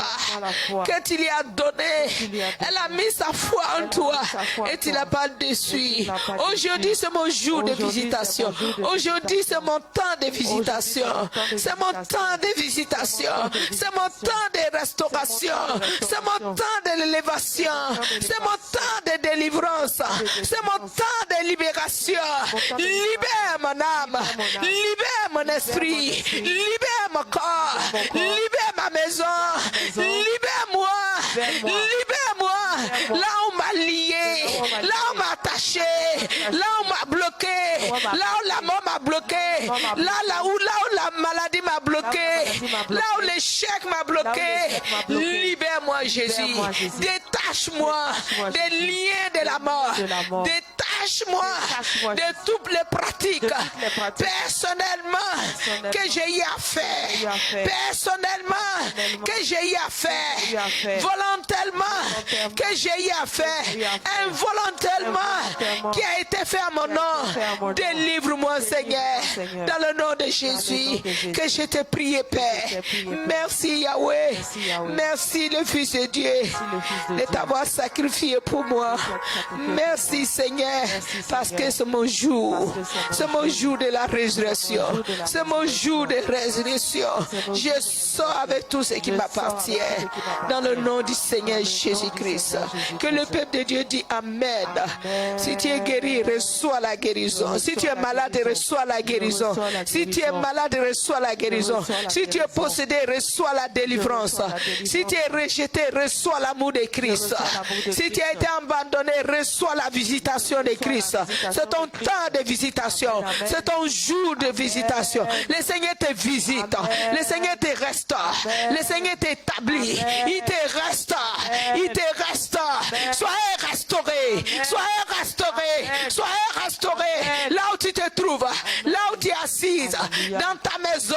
que tu lui as donnée. Elle a mis sa foi en toi et tu l'as pas déçu. Aujourd'hui, c'est mon jour de visitation. Aujourd'hui, c'est mon temps de visitation. C'est mon temps de visitation. C'est mon temps de restauration. C'est mon temps de l'élévation. C'est mon temps de délivrance. C'est mon temps de libération. Libère mon âme. Libère mon esprit. Libère mon corps. Libère ma maison. Libère-moi. Libère-moi. Là où on m'a lié. Là où on m'a attaché. Là où on m'a bloqué. Là où la mort m'a bloqué. Là où la maladie m'a bloqué. Là où l'échec m'a bloqué. Libère-moi, Jésus. Détache-moi des liens de la mort. Détache-moi de toutes les pratiques. Personnellement, que j'ai eu à faire. Personnellement, que j'ai eu à faire. Volontairement, que j'ai eu à faire. Involontairement, qui a été fait à mon nom. Délivre-moi, Seigneur, dans le nom de Jésus, que je te prie, Père. Merci, Yahweh. Merci, le Fils de Dieu, de t'avoir sacrifié pour moi. Merci, Seigneur. parce que c'est mon jour. C'est mon jour de la résurrection. C'est mon jour de résurrection. Je sors avec tout ce qui m'appartient. Dans le nom du Seigneur Jésus-Christ. Que le peuple de Dieu dit Amen. Si tu es guéri, reçois la guérison. Si tu es malade, reçois la guérison. Si tu es malade, reçois la guérison. Si tu es possédé, reçois la délivrance. Si tu es rejeté, reçois l'amour de Christ. Si tu as été abandonné, reçois la visitation de Christ. C'est ton temps de visitation. C'est ton jour de visitation. Le Seigneur te visite. Le Seigneur te restaure. Le Seigneur t'établit. Il te restaure. Il te restaure. Soyez restauré. Soyez restauré. Soyez restauré. Là où tu te trouves. Là où tu es assise. Dans ta maison.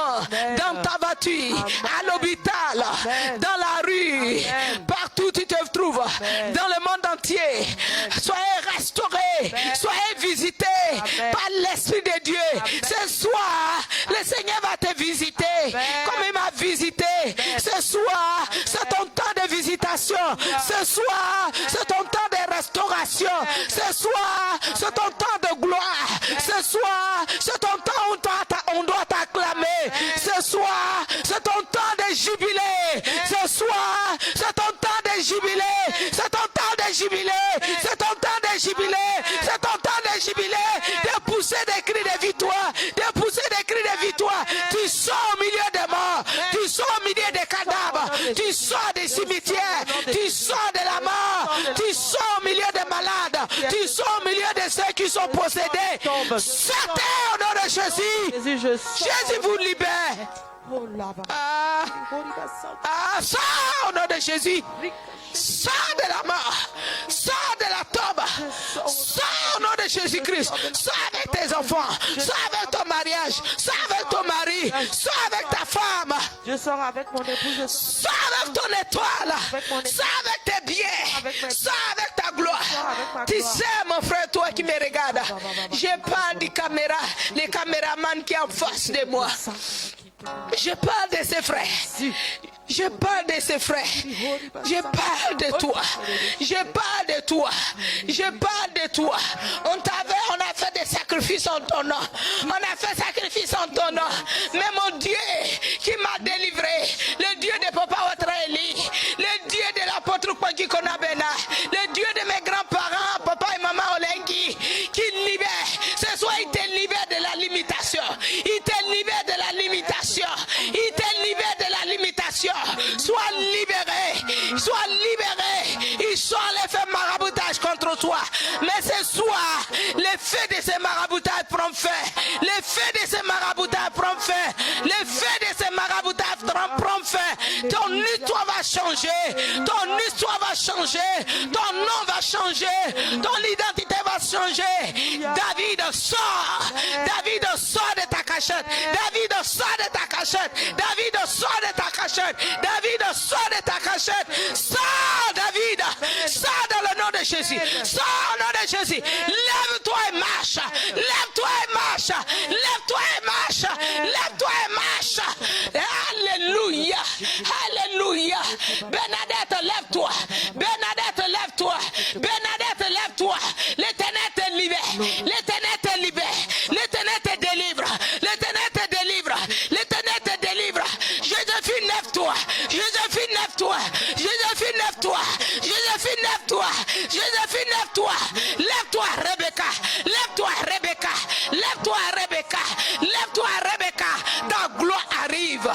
Dans ta voiture. À l'hôpital. Dans la rue. Partout où tu te trouves. Dans le monde entier. Soyez restauré. Soyez visité par l'Esprit de Dieu. Ce soir, le Seigneur va te visiter comme il m'a visité. Ce soir, c'est ton temps de visitation. Ce soir, c'est ton temps de restauration. Ce soir, c'est ton temps de gloire. Ce soir, c'est ton temps où on doit t'acclamer. Ce soir, c'est ton temps de jubilé. Ce soir, c'est ton temps de jubilé. C'est ton temps de jubilé. C'est ton temps de jubilé. C'est ton temps de jubilé. De pousser des cris de victoire. De pousser des cris de victoire. Tu sors au milieu des morts. Tu sors au milieu des cadavres. Tu sors des cimetières. Tu sors de la mort. Tu sors au milieu des malades. Tu sors au milieu de ceux qui sont possédés. Sortez au nom de Jésus. Jésus vous libère. Sors au nom de Jésus. Sors de la mort. Sors de la tombe. Sors au nom de Jésus-Christ. Sors avec tes enfants. Sors avec ton mariage. Sors avec ton mari. Sors avec ta femme. Je sors avec mon épouse. Sors avec ton étoile. Sors avec tes biens. Sors avec ta gloire. Tu sais, mon frère, toi qui me regardes, je parle des caméras, les caméramans qui sont en face de moi. Je parle de ses frères. Je parle de ses frères. Je parle de toi. Je parle de toi. Je parle de toi. On a fait des sacrifices en ton nom. On a fait sacrifice en ton nom. Mais mon Dieu qui m'a délivré, le Dieu de Papa Otraeli, le Dieu de l'apôtre Kwaki Konabena, le Dieu de mes grands-parents, Papa et Maman Olengi, qui libère. Ce soir, il te libère de la limitation. Il te libère de la limitation. Il te libère de la limitation. Sois libéré. Sois libéré. Ils sont les faits maraboutage contre toi. Mais ce soir, les faits de ces maraboutages prend fin. Les faits de ces maraboutages prend fin. Les faits de ces maraboutages prend fin. Ton histoire va changer. Ton histoire va changer. Ton nom va changer. Ton identité va changer. David sort. David sort de ta cachette. David sort de ta cachette. David sort de ta cachette. David sort de ta cachette. Sors, David. Sors dans le nom de Jésus. Sors au nom de Jésus. Lève-toi et marche. Lève-toi et marche. Lève-toi et marche. Lève-toi et marche. Alléluia. Alléluia. Bernadette, lève-toi. Bernadette, lève-toi. Bernadette, lève-toi. L'Éternel te libère. L'Éternel te libère. L'Éternel te délivre. L'Éternel te délivre. L'Éternel te délivre. Joséphine, lève-toi. Joséphine, lève-toi. Joséphine, lève-toi. Joséphine, lève-toi. Joséphine, lève-toi. Lève-toi, Rebecca. Lève-toi, Rebecca. Lève-toi, Rebecca. Lève-toi, Rebecca. Ta gloire arrive.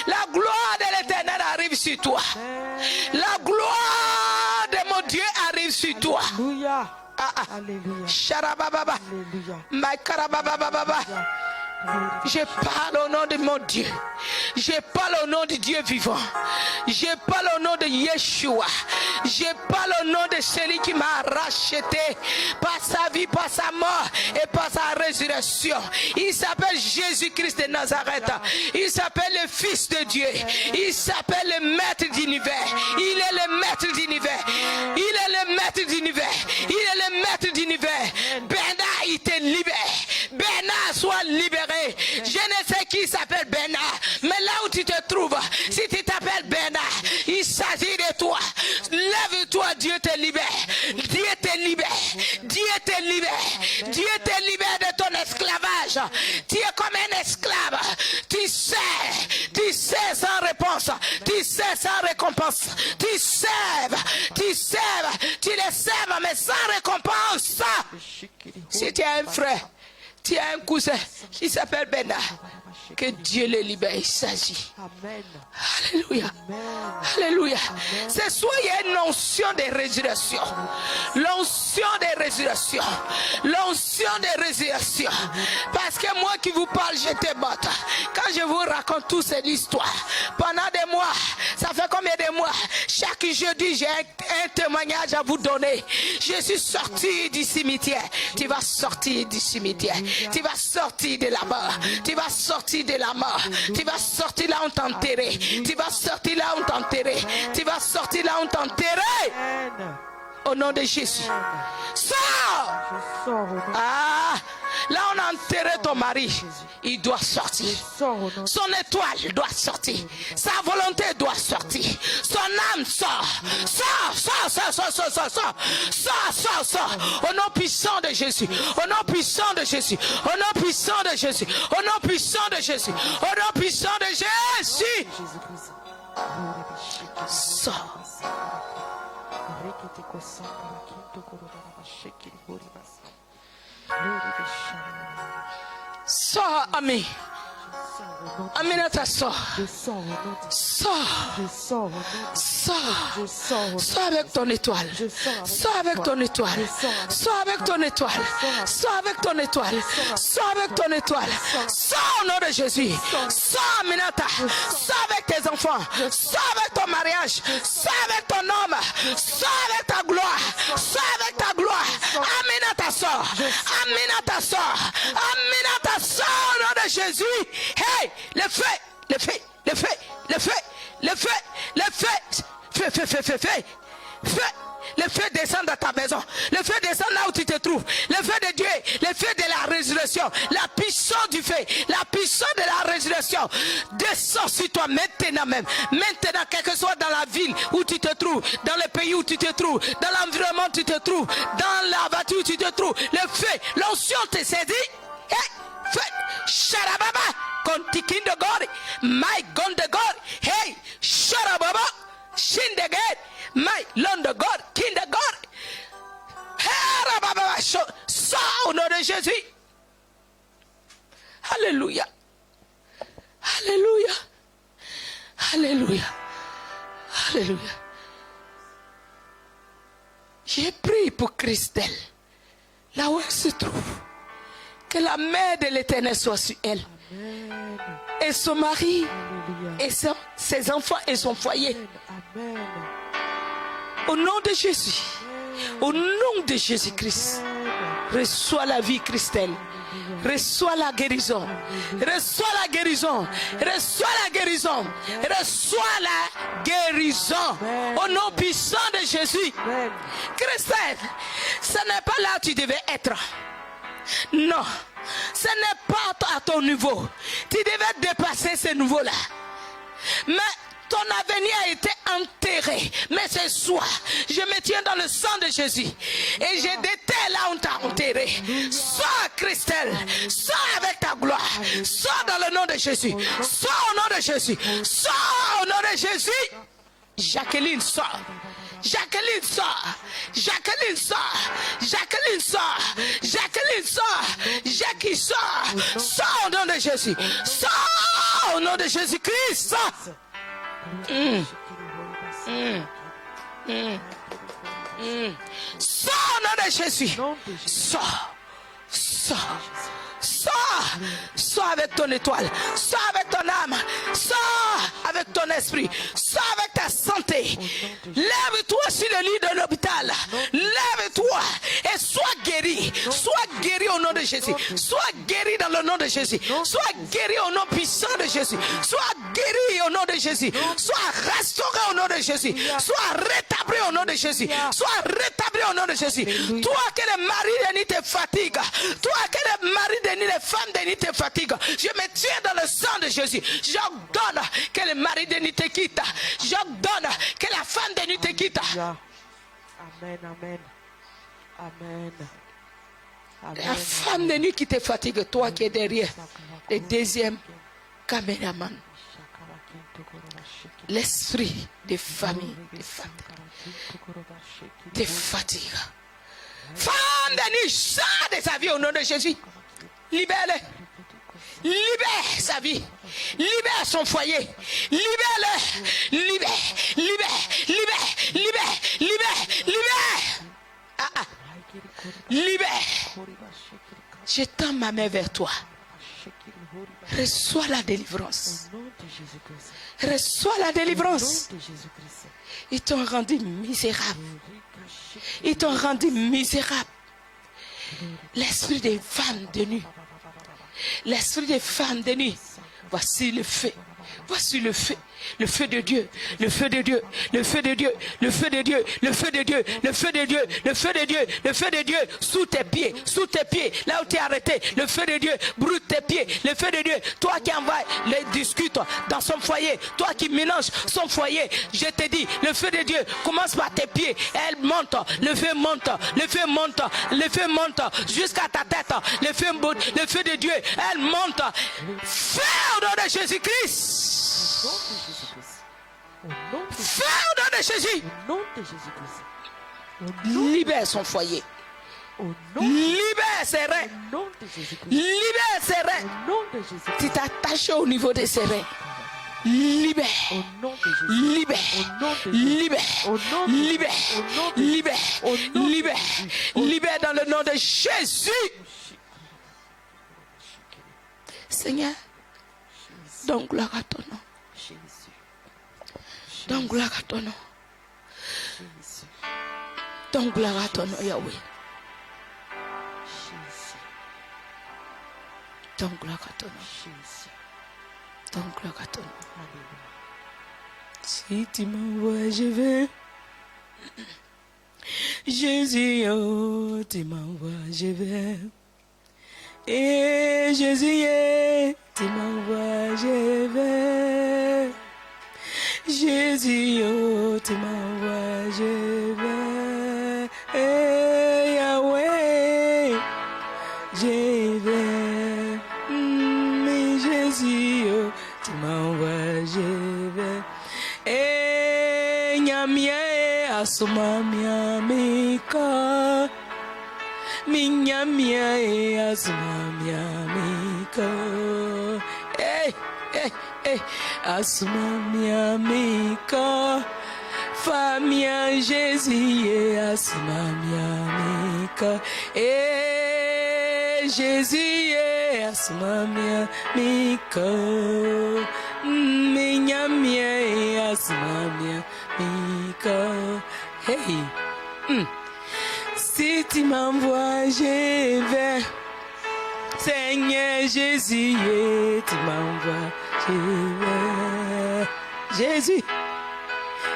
La gloire de l'Éternel arrive sur toi. La gloire de mon Dieu arrive sur toi. Alléluia. Alléluia. Sharabababa. Makarabababa. Je parle au nom de mon Dieu. Je parle au nom de Dieu vivant. Je parle au nom de Yeshua. Je parle au nom de celui qui m'a racheté par sa vie, par sa mort et par sa résurrection. Il s'appelle Jésus-Christ de Nazareth. Il s'appelle le Fils de Dieu. Il s'appelle le Maître d'univers. Il est le Maître d'univers. Il est le Maître d'univers. Il est le Maître d'univers. Bernard, il te libère. Bernard, sois libéré. Je ne sais qui s'appelle Bernard, mais là où tu te trouves, si tu t'appelles Bernard, il s'agit de toi. Lève-toi, Dieu te libère. Dieu te libère. Dieu te libère. esclavage. Tu es comme un esclave. Tu sais sans réponse. Tu sais sans récompense. Tu les sèves, mais sans récompense. Si tu as un frère, tu as un cousin qui s'appelle Bena, que Dieu le libère, il s'agit. Alléluia. Alléluia. C'est soit il y a une onction de résurrection. L'onction de résurrection. L'onction de résurrection. Parce que moi qui vous parle, je te batte. Quand je vous raconte toute cette histoire, pendant des mois, ça fait combien de mois? Chaque jeudi, j'ai un témoignage à vous donner. Je suis sorti du cimetière. Tu vas sortir du cimetière. Tu vas sortir de la mort. Tu vas sortir de la mort. Tu vas sortir là où on t'a enterré. Tu vas sortir là où on t'a enterré. Tu vas sortir là où on t'a enterré. Au nom de Jésus. Sors! Ah! Là on a enterré ton mari. Il doit sortir. Son étoile doit sortir. Sa volonté doit sortir. Son âme sort. Sort. Au nom puissant de Jésus. Au nom puissant de Jésus. Au nom puissant de Jésus. Au nom puissant de Jésus. Au nom puissant de Jésus. Sors. Sors, ami. Aminata, sors. Sors avec ton étoile. Sors avec ton étoile. Sors avec ton étoile. Sors avec ton étoile. Sors avec ton étoile. Sors au nom de Jésus. Sors, Aminata. Sors avec tes enfants. Sors avec ton mariage. Sors avec ton homme. Sors avec ta gloire. Sors avec ta gloire. Aminata, sors. Aminata, sors. Aminata, sors au nom de Jésus. Hey, le feu. Le feu descend dans ta maison. Le feu descend là où tu te trouves. Le feu de Dieu. Le feu de la résurrection. La puissance du feu. La puissance de la résurrection. Descend sur toi maintenant même. Maintenant, quel que soit dans la ville où tu te trouves, dans le pays où tu te trouves, dans l'environnement où tu te trouves, dans la voiture où tu te trouves, le feu, l'onction te saisit. Hey, feu. Sharababa. Kontikindogori. My God de God. Hey, Sharababa. Shindeged. My Lord de God. King de God. Hey, Rababa. Sors au nom de Jésus. Alléluia. Alléluia. Alléluia. Alléluia. J'ai prié pour Christelle. Là où elle se trouve. Que la main de l'Éternel soit sur elle. Amen. Et son mari. Alléluia. Et ses enfants et son foyer. Amen. Au nom de Jésus. Amen. Au nom de Jésus-Christ. Reçois la vie, Christelle. Reçois la guérison. Reçois la guérison. Reçois la guérison. Reçois la guérison. Au nom puissant de Jésus. Christelle, ce n'est pas là où tu devais être. Non, ce n'est pas à ton niveau. Tu devais dépasser ce niveau-là. Mais ton avenir a été enterré. Mais ce soir, je me tiens dans le sang de Jésus. Et je déterre là où on t'a enterré. Sors, Christelle. Sors avec ta gloire. Sors dans le nom de Jésus. Sors au nom de Jésus. Sors au nom de Jésus. Jacqueline, sort. Jacqueline, sort. Jacqueline, sort. Jacqueline, sort. Jacqueline, sort. Jackie, sort. Sors au nom de Jésus. Sors au nom de Jésus-Christ. Sors. Sors au nom de Jésus. Sors. Sors. Sors. Sors avec ton étoile. Sors avec ton âme. Sors avec ton esprit. Sors avec ta santé. Lève-toi sur le lit de l'hôpital. Lève-toi et sois guéri. Sois guéri au nom de Jésus. Sois guéri dans le nom de Jésus. Sois guéri au nom puissant de Jésus. Sois guéri au nom de Jésus. Sois restauré au nom de Jésus. Sois rétabli au nom de Jésus. Sois rétabli au nom de Jésus. Toi que le mari de nuit te fatigue. Toi que le mari de nuit, les femmes de nuit te fatiguent. Je me tiens dans le sang de Jésus. J'ordonne que le mari de nuit te quitte. J'ordonne que la femme de nuit te quitte. Amen, amen. Amen. La femme de nuit qui te fatigue, toi qui es derrière, le deuxième caméraman. L'esprit des familles, te fatigue. Femme de nuit, sors de sa vie au nom de Jésus. Libère-le. Libère sa vie. Libère son foyer. Libère-le. Libère, libère, libère, libère, libère, libère. Libère. Je tends ma main vers toi. Reçois la délivrance. Reçois la délivrance. Ils t'ont rendu misérable. Ils t'ont rendu misérable. L'esprit des femmes de nuit. L'esprit des femmes de nuit. Voici le feu. Voici le feu. Le feu de Dieu, le feu de Dieu, le feu de Dieu, le feu de Dieu, le feu de Dieu, le feu de Dieu, le feu de Dieu, le feu de Dieu, sous tes pieds, là où tu es arrêté, le feu de Dieu, brûle tes pieds, le feu de Dieu, toi qui envoies les discutes dans son foyer, toi qui mélanges son foyer, je te dis, le feu de Dieu commence par tes pieds, elle monte, le feu monte, le feu monte, le feu monte, jusqu'à ta tête, le feu de Dieu, elle monte, feu au nom de Jésus-Christ. Feu au nom de Jésus. Libère son foyer. Libère ses reins. Libère ses reins. Tu t'attaches au niveau de ses reins. Libère. Libère. Libère. Libère. Libère. Libère. Libère dans le nom de Jésus. Seigneur, donne gloire à ton nom. Donne gloire à ton nom. Donne gloire à ton nom, Yahweh. Donne gloire à ton nom. Donne gloire à ton nom. Si tu m'envoies, je vais. Jésus, oh, tu m'envoies, je vais. Et Jésus, tu m'envoies, je vais. Jésus, oh, tu m'envoies, je vais. Et Yahweh, je vais. Mais Jésus, oh, tu m'envoies, je vais. Et Nyamie, asuma miamika. Minyamie, asuma miamika. Hey, hey, hey. Asuma miamika. Famia Jésus, asuma miamika. Eh, Jésus, asuma miamika. Minyamie, asuma miamika. Hey. Si tu m'envoies, je vais. Seigneur Jésus, tu m'envoies, je vais. Jésus,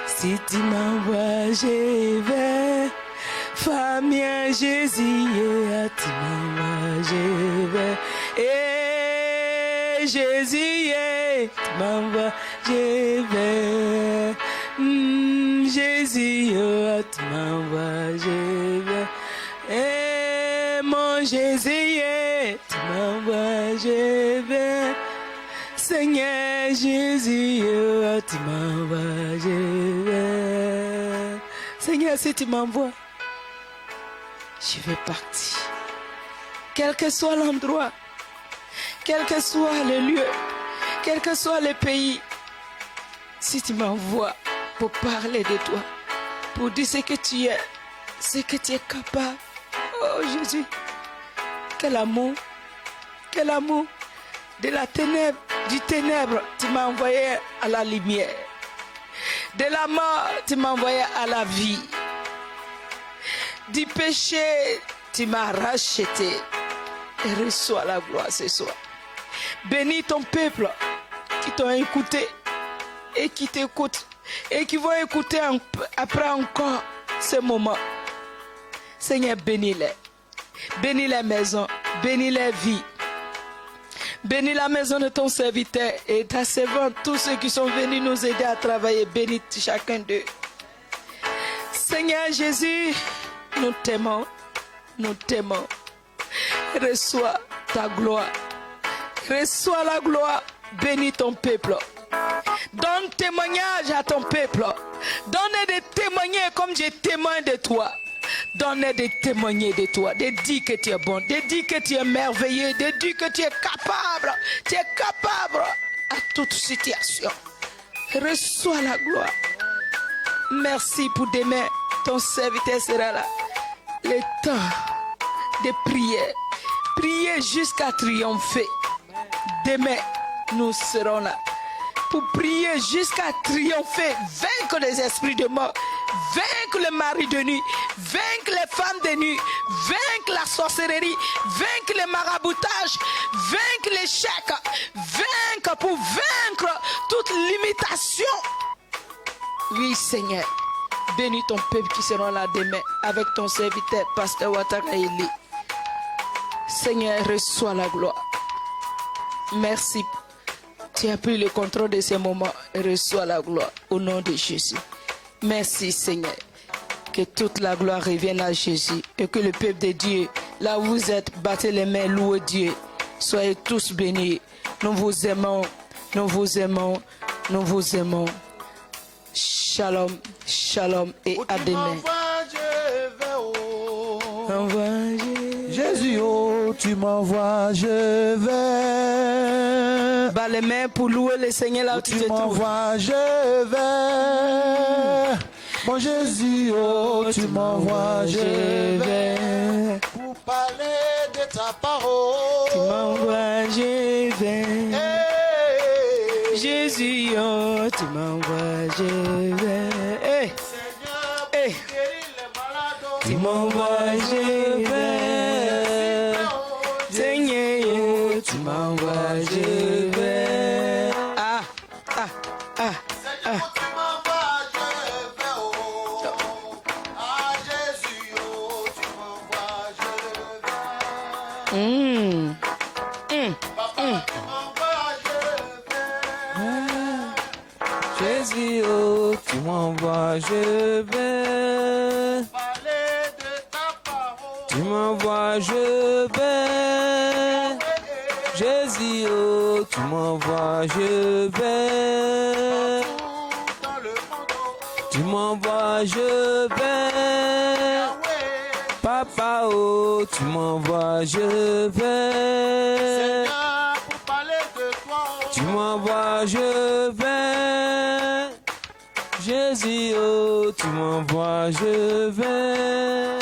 si tu m'envoies, je vais. Famille Jésus, tu m'envoies, je vais. Et Jésus, tu m'envoies, je vais. Jésus, tu m'envoies, je vais. Et mon Jésus, tu m'envoies, je vais. Seigneur Jésus, tu m'envoies, je vais. Seigneur, si tu m'envoies, je vais partir. Quel que soit l'endroit, quel que soit le lieu, quel que soit le pays, si tu m'envoies pour parler de toi, pour dire ce que tu es, ce que tu es capable. Oh Jésus, quel amour de la ténèbre, du ténèbre, tu m'as envoyé à la lumière. De la mort, tu m'as envoyé à la vie. Du péché, tu m'as racheté. Et reçois la gloire ce soir. Bénis ton peuple qui t'ont écouté et qui t'écoutent et qui vont écouter après encore ce moment. Seigneur, bénis-les. Bénis les maisons, bénis les vies. Bénis la maison de ton serviteur et ta servante, tous ceux qui sont venus nous aider à travailler. Bénis chacun d'eux. Seigneur Jésus, nous t'aimons, nous t'aimons. Reçois ta gloire. Reçois la gloire. Bénis ton peuple. Donne témoignage à ton peuple. Donne des témoigner comme je témoigne de toi. Donne des témoigner de toi. De dire que tu es bon. De dire que tu es merveilleux. De dire que tu es capable. Tu es capable à toute situation. Reçois la gloire. Merci pour demain. Ton serviteur sera là. Le temps de prier. Prier jusqu'à triompher. Demain, nous serons là pour prier jusqu'à triompher, vaincre les esprits de mort, vaincre le mari de nuit, vaincre les femmes de nuit, vaincre la sorcellerie, vaincre le maraboutage, vaincre l'échec, vaincre pour vaincre toute limitation. Oui, Seigneur, bénis ton peuple qui sera là demain avec ton serviteur, Pasteur Ouattara Elie. Seigneur, reçois la gloire. Merci. Tu as pris le contrôle de ces moments et reçois la gloire au nom de Jésus. Merci Seigneur. Que toute la gloire revienne à Jésus et que le peuple de Dieu, là où vous êtes, battez les mains, louez Dieu. Soyez tous bénis. Nous vous aimons, nous vous aimons, nous vous aimons. Shalom, shalom et à demain. Jésus, oh, tu m'envoies, je vais. Bas les mains pour louer le Seigneur là où tu te trouves. Tu m'envoies, je vais. Mon Jésus, oh, tu m'envoies, je vais. Pour parler de ta parole. Tu m'envoies, je vais. Hey. Jésus, oh, tu m'envoies, je vais. Hey. Seigneur, Hey. pour guérir les malades. Tu m'envoies, je vais. Seigneur, tu m'envoies, je vais. Ah, ah, ah, ah. Seigneur, tu m'envoies, je vais. Oh. Ah, Jésus, oh, tu m'envoies, je vais. Papa, tu m'envoies, je vais. Jésus, oh, tu m'envoies, je vais. Parler de ta parole. Tu m'envoies, je vais. Jésus, oh, tu m'envoies, je vais. Dans le monde, Tu m'envoies, je vais. Papa, oh, tu m'envoies, je vais. Seigneur, pour parler de toi. Tu m'envoies, je vais. Jésus, oh, tu m'envoies, je vais.